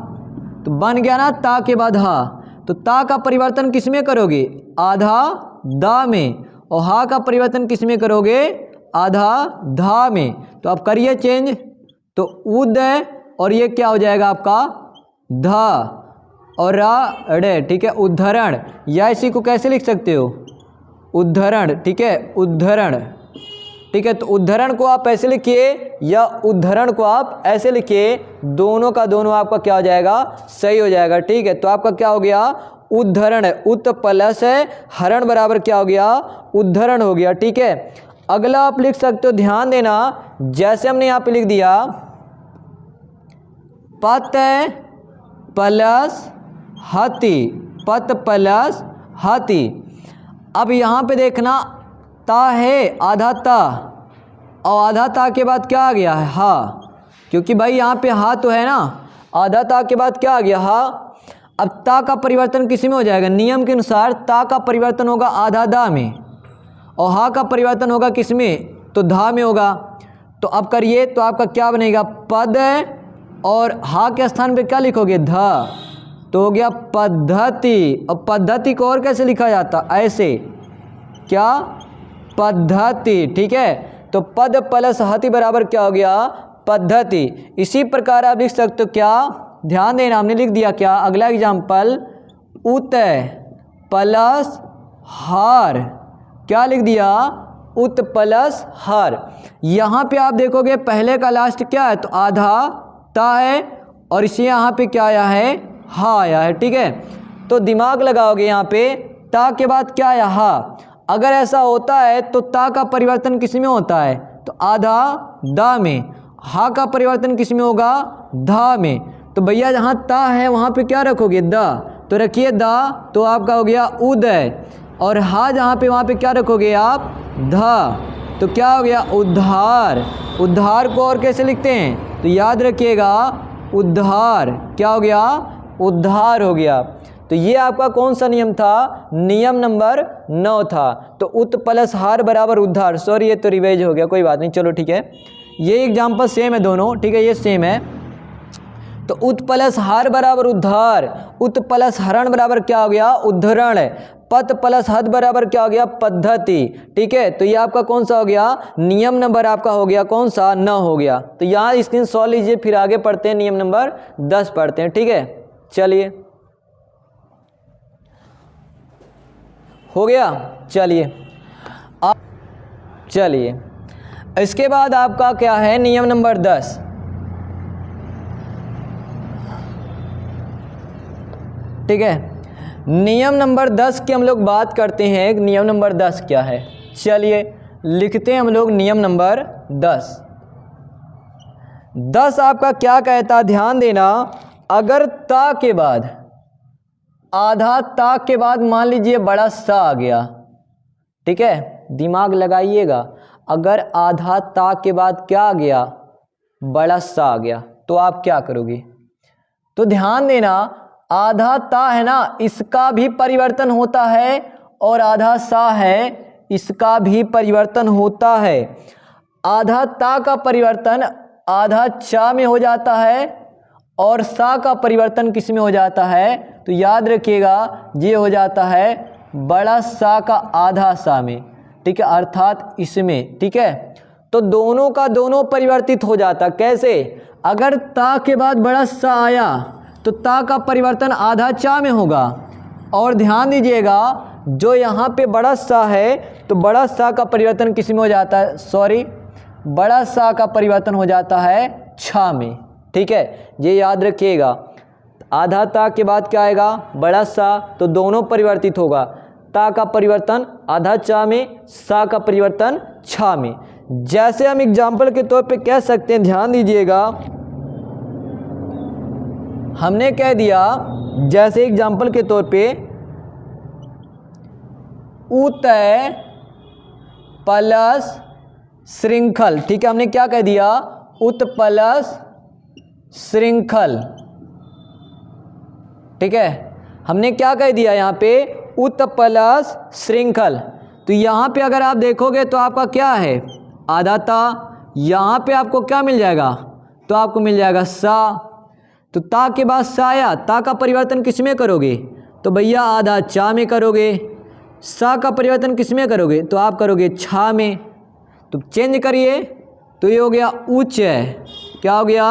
तो बन गया ना ता के बाद हा। तो ता का परिवर्तन किस में करोगे, आधा दा में, और हा का परिवर्तन किस में करोगे, आधा धा में। तो आप करिए चेंज, तो उदय और ये क्या हो जाएगा आपका धा और रा रे। ठीक है, उद्धरण, या इसी को कैसे लिख सकते हो, उद्धरण। ठीक है, उद्धरण। ठीक है, तो उद्धरण को आप ऐसे लिखिए या उद्धरण को आप ऐसे लिखिए, दोनों का दोनों आपका क्या हो जाएगा, सही हो जाएगा। ठीक है, तो आपका क्या हो गया, उद्धरण है, उत प्लस है हरण बराबर क्या हो गया, उद्धरण हो गया। ठीक है, अगला आप लिख सकते हो, ध्यान देना, जैसे हमने यहाँ पे लिख दिया पत प्लस हति, पत प्लस हति। अब यहाँ पे देखना ता है आधा ता और आधा ता के बाद क्या आ गया है हा, क्योंकि भाई यहाँ पे हा तो है ना, आधा ता के बाद क्या आ गया हा। अब ता का परिवर्तन किसी में हो जाएगा, नियम के अनुसार ता का परिवर्तन होगा आधा दा में और हा का परिवर्तन होगा किस में, तो धा में होगा। तो अब करिए, तो आपका क्या बनेगा, पद और हा के स्थान पे क्या लिखोगे, धा, तो हो गया पद्धति। और पद्धति को और कैसे लिखा जाता, ऐसे, क्या, पद्धति। ठीक है, तो पद प्लस हति बराबर क्या हो गया, पद्धति। इसी प्रकार आप लिख सकते हो क्या, ध्यान देना, हमने लिख दिया क्या, अगला एग्जाम्पल उतय प्लस हार, क्या लिख दिया, उत प्लस हार। यहाँ पे आप देखोगे पहले का लास्ट क्या है, तो आधा ता है और इसी यहाँ पे क्या आया है, हा आया है। ठीक है, तो दिमाग लगाओगे यहाँ पे, ता के बाद क्या आया, हा। अगर ऐसा होता है तो ता का परिवर्तन किस में होता है, तो आधा दा में, हा का परिवर्तन किस में होगा, धा में। तो भैया जहाँ ता है वहाँ पे क्या रखोगे, दा, तो रखिए दा, तो आपका हो गया उदय, और हा जहाँ पे वहाँ पे क्या रखोगे आप, धा, तो क्या हो गया, उद्धार। उद्धार को और कैसे लिखते हैं, तो याद रखिएगा उद्धार, क्या हो गया, उद्धार हो गया। तो ये आपका कौन सा नियम था, नियम नंबर 9 था। तो उत प्लस हार बराबर उद्धार, सॉरी ये तो रिवाइज हो गया, कोई बात नहीं, चलो ठीक है, ये एग्जाम्पल सेम है दोनों। ठीक है, ये सेम है। तो उत प्लस हार बराबर उद्धार, उत प्लस हरण बराबर क्या हो गया, उद्धरण। पत प्लस हद बराबर क्या हो गया, पद्धति। ठीक है, तो ये आपका कौन सा हो गया, नियम नंबर आपका हो गया कौन सा, 9 हो गया। तो यहाँ स्क्रीन सॉल्व लीजिए, फिर आगे पढ़ते हैं, नियम नंबर 10 पढ़ते हैं। ठीक है, चलिए, हो गया। चलिए इसके बाद आपका क्या है, नियम नंबर 10। ठीक है, नियम नंबर 10 की हम लोग बात करते हैं। नियम नंबर 10 क्या है, चलिए लिखते हैं हम लोग नियम नंबर 10। 10 आपका क्या कहता, ध्यान देना, अगर ता के बाद, आधा ता के बाद मान लीजिए बड़ा सा आ गया। ठीक है, दिमाग लगाइएगा, अगर आधा ता के बाद क्या आ गया, बड़ा सा आ गया, तो आप क्या करोगे। तो ध्यान देना, आधा ता है ना, इसका भी परिवर्तन होता है और आधा सा है, इसका भी परिवर्तन होता है। आधा ता का परिवर्तन आधा चा में हो जाता है और सा का परिवर्तन किस में हो जाता है, तो याद रखिएगा ये हो जाता है बड़ा सा का आधा सा में। ठीक है, अर्थात इसमें। ठीक है, तो दोनों का दोनों परिवर्तित हो जाता, कैसे, अगर ता के बाद बड़ा सा आया तो ता का परिवर्तन आधा चा में होगा, और ध्यान दीजिएगा जो यहाँ पे बड़ा सा है तो बड़ा सा का परिवर्तन किस में हो जाता है, सॉरी, बड़ा सा का परिवर्तन हो जाता है छा में। ठीक है, ये याद रखिएगा। आधा ता के बाद क्या आएगा, बड़ा सा, तो दोनों परिवर्तित होगा। ता का परिवर्तन आधा चा में, सा का परिवर्तन छा में। जैसे हम एग्जाम्पल के तौर पे कह सकते हैं, ध्यान दीजिएगा, हमने कह दिया जैसे एग्जाम्पल के तौर पे उतय प्लस श्रृंखल, ठीक है, हमने क्या कह दिया, उत प्लस श्रृंखल, ठीक है, हमने क्या कह दिया यहाँ पे, उत प्लस श्रृंखल। तो यहाँ पे अगर आप देखोगे तो आपका क्या है, आधा ता, यहाँ पे आपको क्या मिल जाएगा, तो आपको मिल जाएगा सा। तो ता के बाद सा आया, ता का परिवर्तन किस में करोगे, तो भैया आधा चा में करोगे। सा का परिवर्तन किस में करोगे, तो आप करोगे छा में। तो चेंज करिए, तो ये हो गया उच्च, क्या हो गया,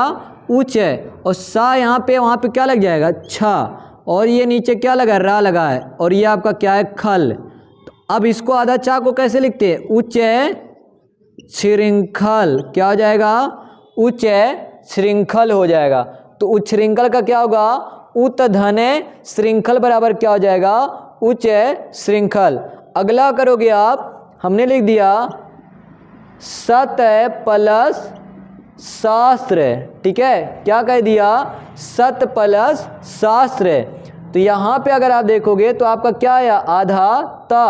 उच्च, और सा यहाँ पे, वहाँ पे क्या लग जाएगा, छा, और ये नीचे क्या लगा, रा लगा है, और ये आपका क्या है, खल। तो अब इसको आधा चा को कैसे लिखते हैं, उच्च श्रृंखल, क्या हो जाएगा, उच्च श्रृंखल हो जाएगा। तो उच्च श्रृंखल का क्या होगा, उत धन श्रृंखल बराबर क्या हो जाएगा, उच्च श्रृंखल। अगला करोगे आप, हमने लिख दिया सत प्लस शास्त्र, ठीक है, क्या कह दिया, सत प्लस शास्त्र। तो यहाँ पे अगर आप देखोगे तो आपका क्या आया, आधा ता,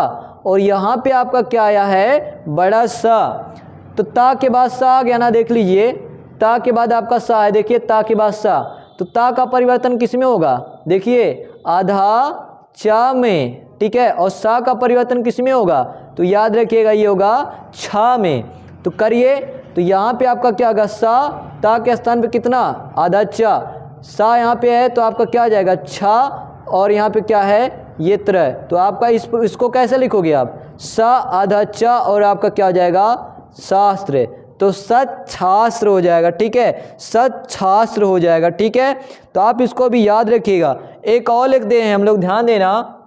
और यहाँ पे आपका क्या आया है, बड़ा सा। तो ता के बाद सा आ गया ना, देख लीजिए, ता के बाद आपका सा है, देखिए ता के बाद सा। तो ता का परिवर्तन किस में होगा, देखिए आधा चा में, ठीक है, और सा का परिवर्तन किस में होगा, तो याद रखिएगा ये होगा छा में। तो करिए, तो यहाँ पे आपका क्या होगा, सा, ता के स्थान पे कितना, आधा चा, सा यहाँ पे है तो आपका क्या आ जाएगा, छा, और यहाँ पे क्या है, ये त्र। तो आपका इसको कैसे लिखोगे आप, सा आधा चा, और आपका क्या हो जाएगा, शास्त्र। तो सच्छास्त्र हो जाएगा, ठीक है, सच्छास्त्र हो जाएगा, ठीक है। तो आप इसको भी याद रखिएगा। एक और लिख दे हैं हम लोग, ध्यान देना,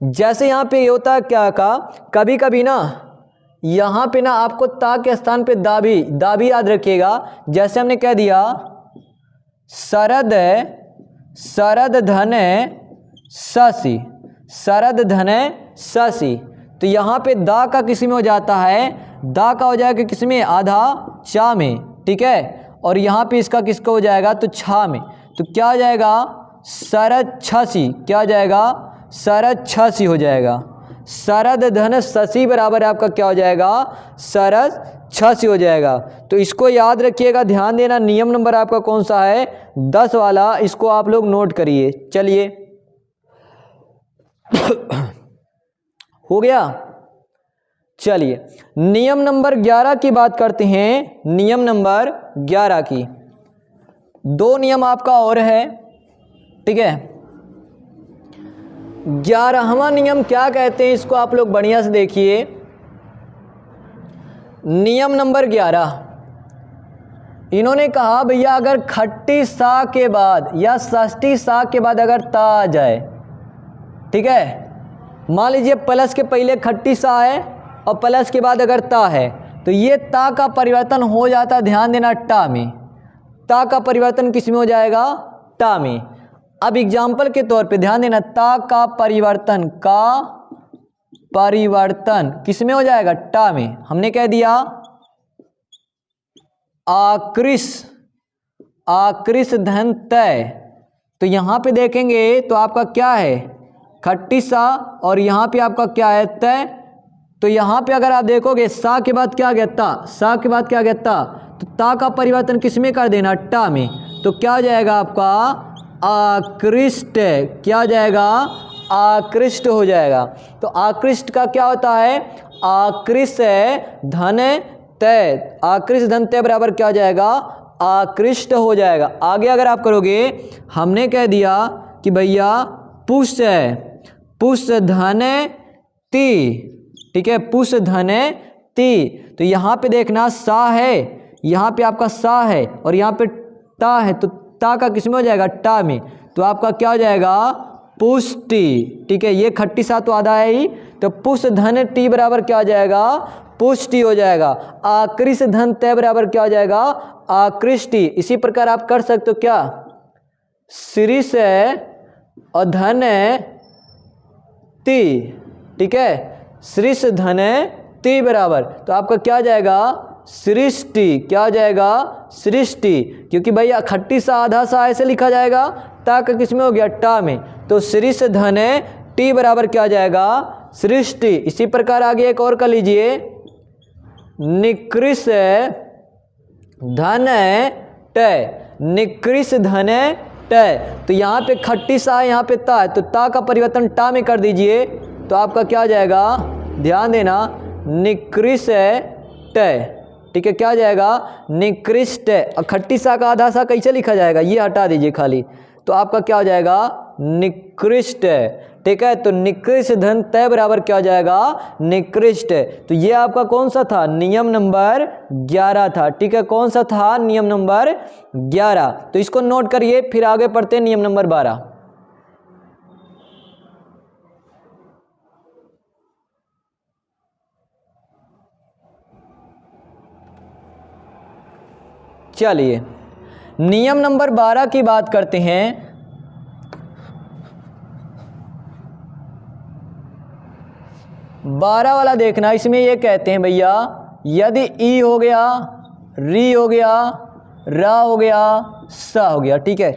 जैसे यहाँ पे ये होता है क्या का, कभी कभी ना यहाँ पे ना आपको ता के स्थान पे दा भी याद रखिएगा। जैसे हमने कह दिया शरद धन शशि, शरद धन शशि, तो यहाँ पे दा का किस में हो जाता है, दा का हो जाएगा किस में, आधा चा में, ठीक है, और यहाँ पे इसका किसका हो जाएगा, तो छा में। तो क्या हो जाएगा, शरद छसी, क्या हो जाएगा, शरद छसी हो जाएगा। शरद धन शशि बराबर आपका क्या हो जाएगा, शरद छसी हो जाएगा। तो इसको याद रखिएगा, ध्यान देना, नियम नंबर आपका कौन सा है, 10 वाला, इसको आप लोग नोट करिए। चलिए हो गया। चलिए नियम नंबर 11 की बात करते हैं, नियम नंबर 11 की। 2 नियम आपका और है, ठीक है। 11वां नियम क्या कहते हैं, इसको आप लोग बढ़िया से देखिए। नियम नंबर 11, इन्होंने कहा भैया अगर खट्टी सा के बाद या षष्ठी सा के बाद अगर ता आ जाए, ठीक है, मान लीजिए प्लस के पहले खट्टी सा है और प्लस के बाद अगर ता है, तो ये ता का परिवर्तन हो जाता है, ध्यान देना, टा में। ता का परिवर्तन किस में हो जाएगा, टा में। अब एग्जाम्पल के तौर पे ध्यान देना, ता का परिवर्तन किस में हो जाएगा, टा में। हमने कह दिया आकृष धन तय, तो यहाँ पे देखेंगे तो आपका क्या है, खट्टी सा, और यहाँ पे आपका क्या है, तय। तो यहाँ पे अगर आप देखोगे सा के बाद क्या गया, ता, सा के बाद क्या गया, ता, तो ता का परिवर्तन किस में कर देना, टा में। तो क्या हो जाएगा आपका आकृष्ट, क्या हो जाएगा, आकृष्ट हो जाएगा। तो आकृष्ट का क्या होता है, आकृष्ट धन तय, आकृष्ट धन तय बराबर क्या हो जाएगा, आकृष्ट हो जाएगा। आगे अगर आप करोगे, हमने कह दिया कि भैया पुष्प धन ती, ठीक है, पुष्प धन ती। तो यहाँ पे देखना सा है, यहाँ पे आपका सा है, और यहाँ पे ता है, तो ता का किस में हो जाएगा, टा में। तो आपका क्या हो जाएगा, पुष्टि, ठीक है, ये खट्टी सा तो आधा है ही, तो पुष्प धन टी बराबर क्या हो जाएगा, पुष्टि हो जाएगा। आकृष्ट धन तय बराबर क्या हो जाएगा, आकृष्टि। इसी प्रकार आप कर सकते हो क्या, श्रीष और धन ति, ठीक है, श्रीष धन ति बराबर, तो आपका क्या आ जाएगा, सृष्टि। क्या हो जाएगा, सृष्टि, क्योंकि भैया खट्टी सा आधा सा ऐसे लिखा जाएगा, ता का किस में हो गया, टा में, तो श्रीष धन टी बराबर क्या हो जाएगा, सृष्टि। इसी प्रकार आगे एक और कर लीजिए, निकृष्ट धन टय, निकृष्ट धन टय, तो यहाँ पे खट्टी सा है, यहाँ पे ता है, तो ता का परिवर्तन टा में कर दीजिए, तो आपका क्या हो जाएगा, ध्यान देना, निकृष्ट टय, ठीक है, क्या हो जाएगा, निकृष्ट। और खट्टी सा का आधा सा कैसे लिखा जाएगा, ये हटा दीजिए खाली, तो आपका क्या हो जाएगा, निकृष्ट, ठीक है। तो निकृष्ट धन तय बराबर क्या हो जाएगा, निकृष्ट। तो ये आपका कौन सा था, नियम नंबर 11 था, ठीक है, कौन सा था, नियम नंबर 11। तो इसको नोट करिए, फिर आगे पढ़ते हैं नियम नंबर 12। चलिए नियम नंबर 12 की बात करते हैं। बारह वाला देखना, इसमें ये कहते हैं भैया, यदि ई हो गया, री हो गया, रा हो गया, सा हो गया, ठीक है,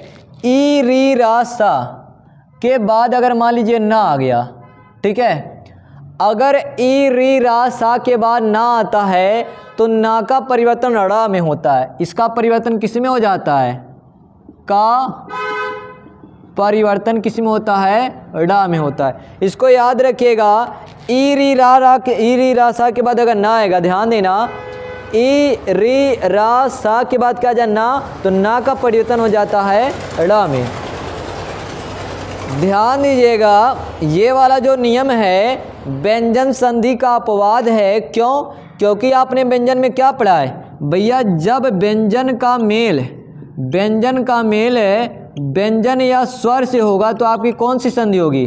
ई री रा सा के बाद अगर मान लीजिए ना आ गया, ठीक है, अगर ई री रा सा के बाद ना आता है तो ना का परिवर्तन ड़ा में होता है, इसका परिवर्तन किस में हो जाता है, का परिवर्तन किस में होता है, ड़ा में होता है। इसको याद रखिएगा, ई री रा सा के बाद अगर ना आएगा, ध्यान देना, ई री रा सा के बाद क्या जाना, तो ना का परिवर्तन हो जाता है ड़ा में। ध्यान दीजिएगा, ये वाला जो नियम है व्यंजन संधि का अपवाद है। क्यों, क्योंकि आपने व्यंजन में क्या पढ़ा है भैया, जब व्यंजन का मेल व्यंजन या स्वर से होगा तो आपकी कौन सी संधि होगी,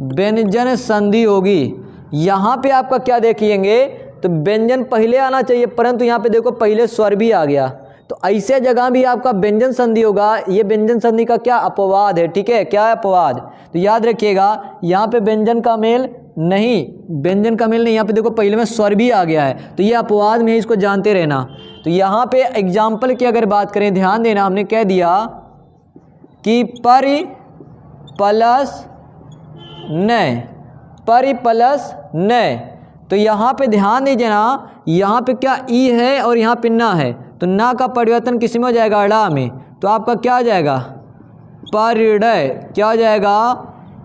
व्यंजन संधि होगी। यहाँ पे आपका क्या देखेंगे, तो व्यंजन पहले आना चाहिए, परंतु यहाँ पे देखो पहले स्वर भी आ गया, तो ऐसे जगह भी आपका व्यंजन संधि होगा। ये व्यंजन संधि का क्या अपवाद है, ठीक है, क्या है अपवाद, तो याद रखिएगा, यहाँ पे व्यंजन का मेल नहीं, व्यंजन का मेल नहीं, यहाँ पे देखो पहले में स्वर भी आ गया है, तो ये अपवाद में है, इसको जानते रहना। तो यहाँ पे एग्जाम्पल की अगर बात करें, ध्यान देना, हमने कह दिया कि परि प्लस नय, परि प्लस नय, तो यहाँ पे ध्यान दीजिए ना, यहाँ पे क्या ई है और यहाँ पे ना है, तो ना का परिवर्तन किस में हो जाएगा, ड़ा में, तो आपका क्या आ जाएगा, परिडय। क्या हो जाएगा,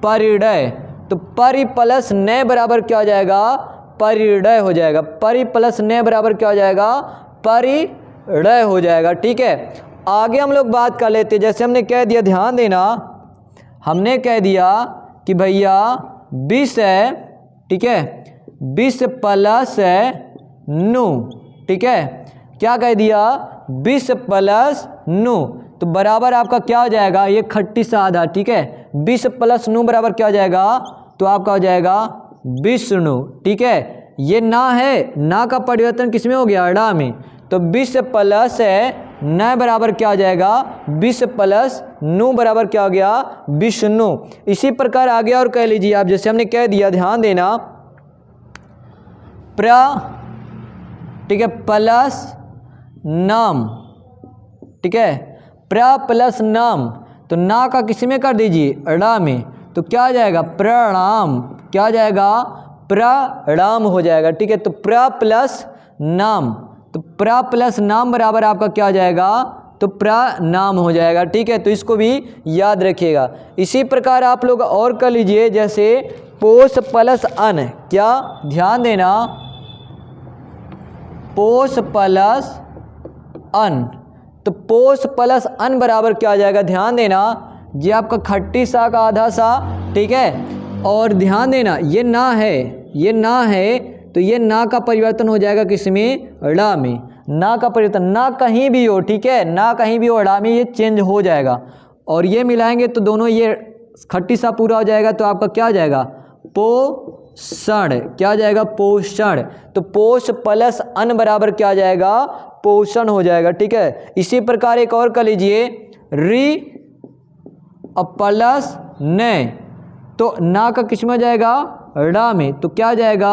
परिडय। तो परि प्लस नय बराबर क्या हो जाएगा, परिडय हो जाएगा। परि प्लस नय बराबर क्या हो जाएगा, परिडय हो जाएगा, ठीक है। आगे हम लोग बात कर लेते हैं, जैसे हमने कह दिया, ध्यान देना, हमने कह दिया कि भैया 20 है, ठीक है, 20 प्लस नु, ठीक है, क्या कह दिया, 20 प्लस नु, तो बराबर आपका क्या हो जाएगा, ये खट्टी सा आधा, ठीक है, 20 प्लस नु बराबर क्या हो जाएगा, तो आपका हो जाएगा विष्णु, ठीक है। ये ना है, ना का परिवर्तन किस में हो गया, ड़ा में, तो 20 प्लस न बराबर क्या हो जाएगा, 20 प्लस नु बराबर क्या हो गया, विष्णु। इसी प्रकार आगे और कह लीजिए आप, जैसे हमने कह दिया, ध्यान देना, प्र, ठीक है, प्लस नाम, ठीक है, प्र प्लस नाम, तो ना का किस में कर दीजिए, ड़ा में, तो क्या आ जाएगा, प्रणाम। क्या आ जाएगा, प्रणाम हो जाएगा, ठीक है। तो प्र प्लस नाम, तो प्र प्लस नाम बराबर आपका क्या आ जाएगा, तो प्रनाम हो जाएगा, ठीक है। तो इसको भी याद रखिएगा। इसी प्रकार आप लोग और कर लीजिए, जैसे पोष प्लस अन, क्या, ध्यान देना, पोष प्लस अन, तो पोष प्लस अन बराबर क्या आ जाएगा, ध्यान देना, ये आपका खट्टी सा का आधा सा, ठीक है। और ध्यान देना, ये ना है, ये ना है, तो ये ना का परिवर्तन हो जाएगा किसमें, ड़ा में। ना का परिवर्तन, ना कहीं भी हो, ठीक है, ना कहीं भी हो, ड़ा में ये चेंज हो जाएगा, और ये मिलाएंगे तो दोनों ये खट्टी सा पूरा हो जाएगा, तो आपका क्या आ जाएगा, पो षण, क्या जाएगा पोषण। तो पोष प्लस अन बराबर क्या जाएगा पोषण हो जाएगा, ठीक है। इसी प्रकार एक और कर लीजिए, री प्लस न, तो ना का किस में जाएगा ड़ा में, तो क्या जाएगा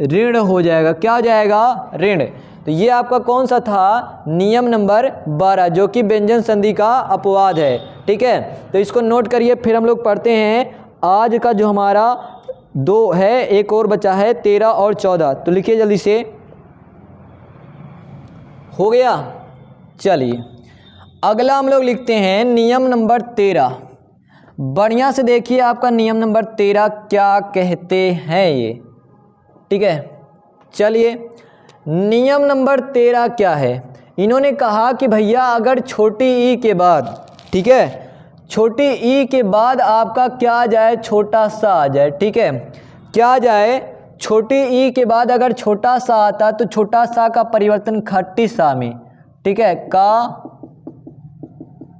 ऋण हो जाएगा, क्या जाएगा ऋण। तो ये आपका कौन सा था नियम नंबर 12 जो कि व्यंजन संधि का अपवाद है, ठीक है। तो इसको नोट करिए, फिर हम लोग पढ़ते हैं आज का जो हमारा 2 है, एक और बचा है 13 और 14। तो लिखिए जल्दी से, हो गया। चलिए अगला हम लोग लिखते हैं नियम नंबर 13। बढ़िया से देखिए आपका नियम नंबर 13 क्या कहते हैं ये, ठीक है। चलिए नियम नंबर 13 क्या है, इन्होंने कहा कि भैया अगर छोटी ई के बाद, ठीक है, छोटी ई के बाद आपका क्या आ जाए छोटा सा आ जाए, ठीक है, क्या आ जाए छोटी ई के बाद अगर छोटा सा आता तो छोटा सा का परिवर्तन खट्टी सा में, ठीक है, का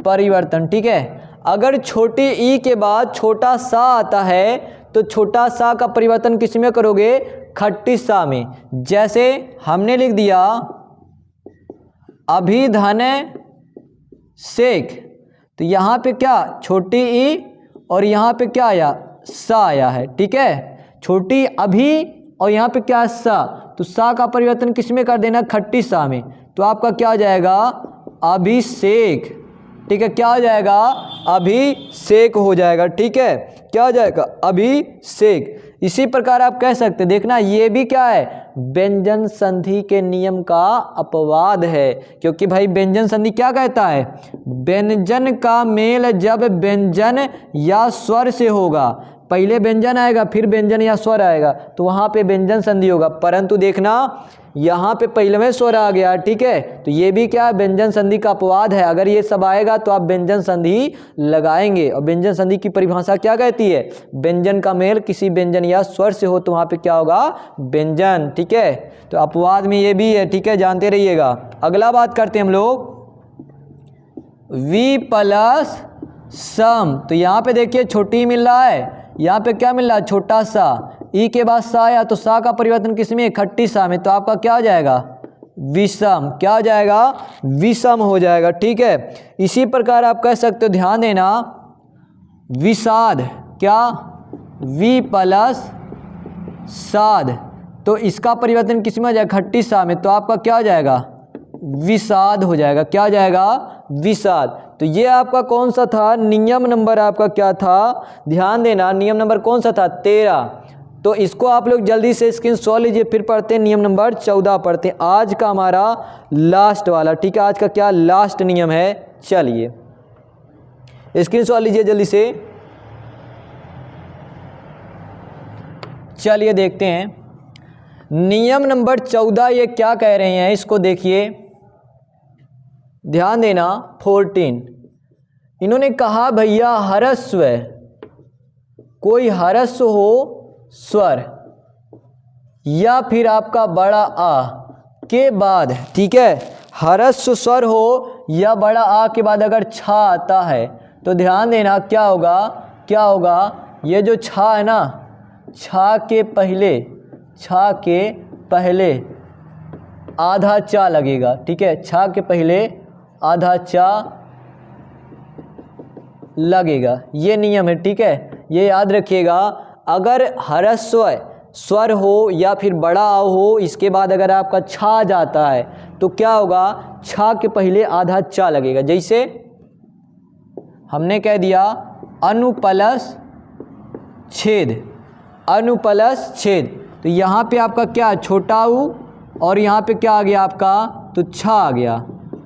परिवर्तन, ठीक है। अगर छोटी ई के बाद छोटा सा आता है तो छोटा सा का परिवर्तन किस में करोगे खट्टी सा में। जैसे हमने लिख दिया अभिधन सेक, तो यहाँ पे क्या छोटी ई और यहाँ पे क्या आया सा आया है, ठीक है। छोटी अभी और यहाँ पे क्या सा, तो सा का परिवर्तन किस में कर देना खट्टी सा में, तो आपका क्या आ जाएगा अभिषेक, ठीक है, क्या हो जाएगा अभिषेक हो जाएगा, ठीक है, क्या हो जाएगा अभिषेक। इसी प्रकार आप कह सकते, देखना ये भी क्या है व्यंजन संधि के नियम का अपवाद है, क्योंकि भाई व्यंजन संधि क्या कहता है, व्यंजन का मेल जब व्यंजन या स्वर से होगा, पहले व्यंजन आएगा फिर व्यंजन या स्वर आएगा तो वहाँ पे व्यंजन संधि होगा। परंतु देखना यहाँ पे पहले में स्वर आ गया, ठीक है, तो ये भी क्या व्यंजन संधि का अपवाद है। अगर ये सब आएगा तो आप व्यंजन संधि लगाएंगे, और व्यंजन संधि की परिभाषा क्या कहती है, व्यंजन का मेल किसी व्यंजन या स्वर से हो तो वहाँ पे क्या होगा व्यंजन, ठीक है। तो अपवाद में ये भी है, ठीक है, जानते रहिएगा। अगला बात करते हैं हम लोग वी प्लस सम, तो यहाँ पे देखिए छोटी मिल रहा है, यहाँ पे क्या मिल रहा है छोटा सा, ई के बाद सा आया तो सा का परिवर्तन किस में खट्टी सा में, तो आपका क्या हो जाएगा विषम, क्या हो जाएगा विषम हो जाएगा, ठीक है। इसी प्रकार आप कह सकते हो, ध्यान देना विषाद, क्या वी प्लस साध, तो इसका परिवर्तन किस में हो जाएगा खट्टी सा में, तो आपका क्या हो जाएगा विषाद हो जाएगा, क्या हो जाएगा विषाद। तो ये आपका कौन सा था नियम नंबर आपका क्या था, ध्यान देना नियम नंबर कौन सा था 13। तो इसको आप लोग जल्दी से स्क्रीनशॉट लीजिए, फिर पढ़ते हैं नियम नंबर 14 पढ़ते हैं, आज का हमारा लास्ट वाला, ठीक है, आज का क्या लास्ट नियम है। चलिए स्क्रीनशॉट लीजिए जल्दी से, चलिए देखते हैं नियम नंबर 14 ये क्या कह रहे हैं, इसको देखिए ध्यान देना। 14 इन्होंने कहा भैया ह्रस्व, कोई ह्रस्व हो स्वर या फिर आपका बड़ा आ के बाद, ठीक है, ह्रस्व स्वर हो या बड़ा आ के बाद अगर छा आता है तो ध्यान देना क्या होगा, क्या होगा, ये जो छा है ना, छा के पहले आधा चा लगेगा, ठीक है, छा के पहले आधा चा लगेगा, ये नियम है, ठीक है, ये याद रखिएगा। अगर ह्रस्व स्वर हो या फिर बड़ा आ हो, इसके बाद अगर आपका छा जाता है तो क्या होगा, छा के पहले आधा चा लगेगा। जैसे हमने कह दिया अनुप्लस छेद, अनुप्लस छेद, तो यहाँ पे आपका क्या छोटा ऊ और यहाँ पे क्या आ गया आपका तो छा आ गया,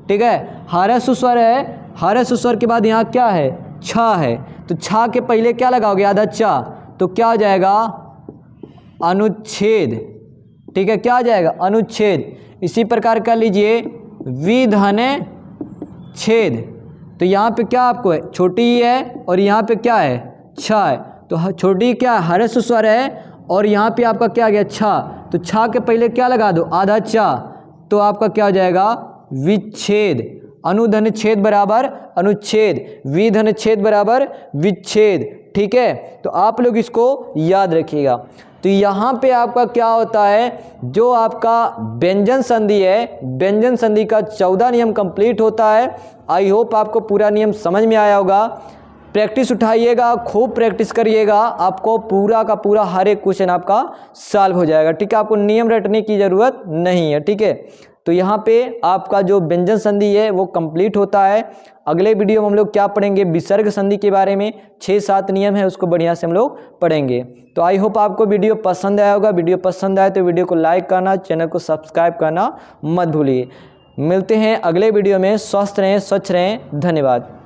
ठीक है। ह्रस्व स्वर है, ह्रस्व स्वर के बाद यहाँ क्या है छा है, तो छा के पहले क्या लगाओगे आधा चा, तो क्या हो जाएगा अनुच्छेद, ठीक है, क्या आ जाएगा अनुच्छेद। इसी प्रकार कर लीजिए विधन छेद, तो यहाँ पे क्या आपको है छोटी ही है और यहाँ पे क्या है छा है, तो छोटी क्या ह्रस्व स्वर है और यहाँ पे आपका क्या आ गया छा, तो छा के पहले क्या लगा दो आधा चा, तो आपका क्या हो जाएगा विच्छेद। अनुधन छेद बराबर अनुच्छेद, विधन छेद बराबर विच्छेद, ठीक है। तो आप लोग इसको याद रखिएगा। तो यहाँ पे आपका क्या होता है, जो आपका व्यंजन संधि है, व्यंजन संधि का 14 नियम कंप्लीट होता है। आई होप आपको पूरा नियम समझ में आया होगा। प्रैक्टिस उठाइएगा, खूब प्रैक्टिस करिएगा, आपको पूरा का पूरा हर एक क्वेश्चन आपका सॉल्व हो जाएगा। ठीक है, आपको नियम रटने की ज़रूरत नहीं है। ठीक है, तो यहाँ पे आपका जो व्यंजन संधि है वो कंप्लीट होता है। अगले वीडियो में हम लोग क्या पढ़ेंगे, विसर्ग संधि के बारे में 6-7 नियम है, उसको बढ़िया से हम लोग पढ़ेंगे। तो आई होप आपको वीडियो पसंद आया होगा। वीडियो पसंद आए तो वीडियो को लाइक करना, चैनल को सब्सक्राइब करना मत भूलिए। मिलते हैं अगले वीडियो में। स्वस्थ रहें, स्वच्छ रहें। धन्यवाद।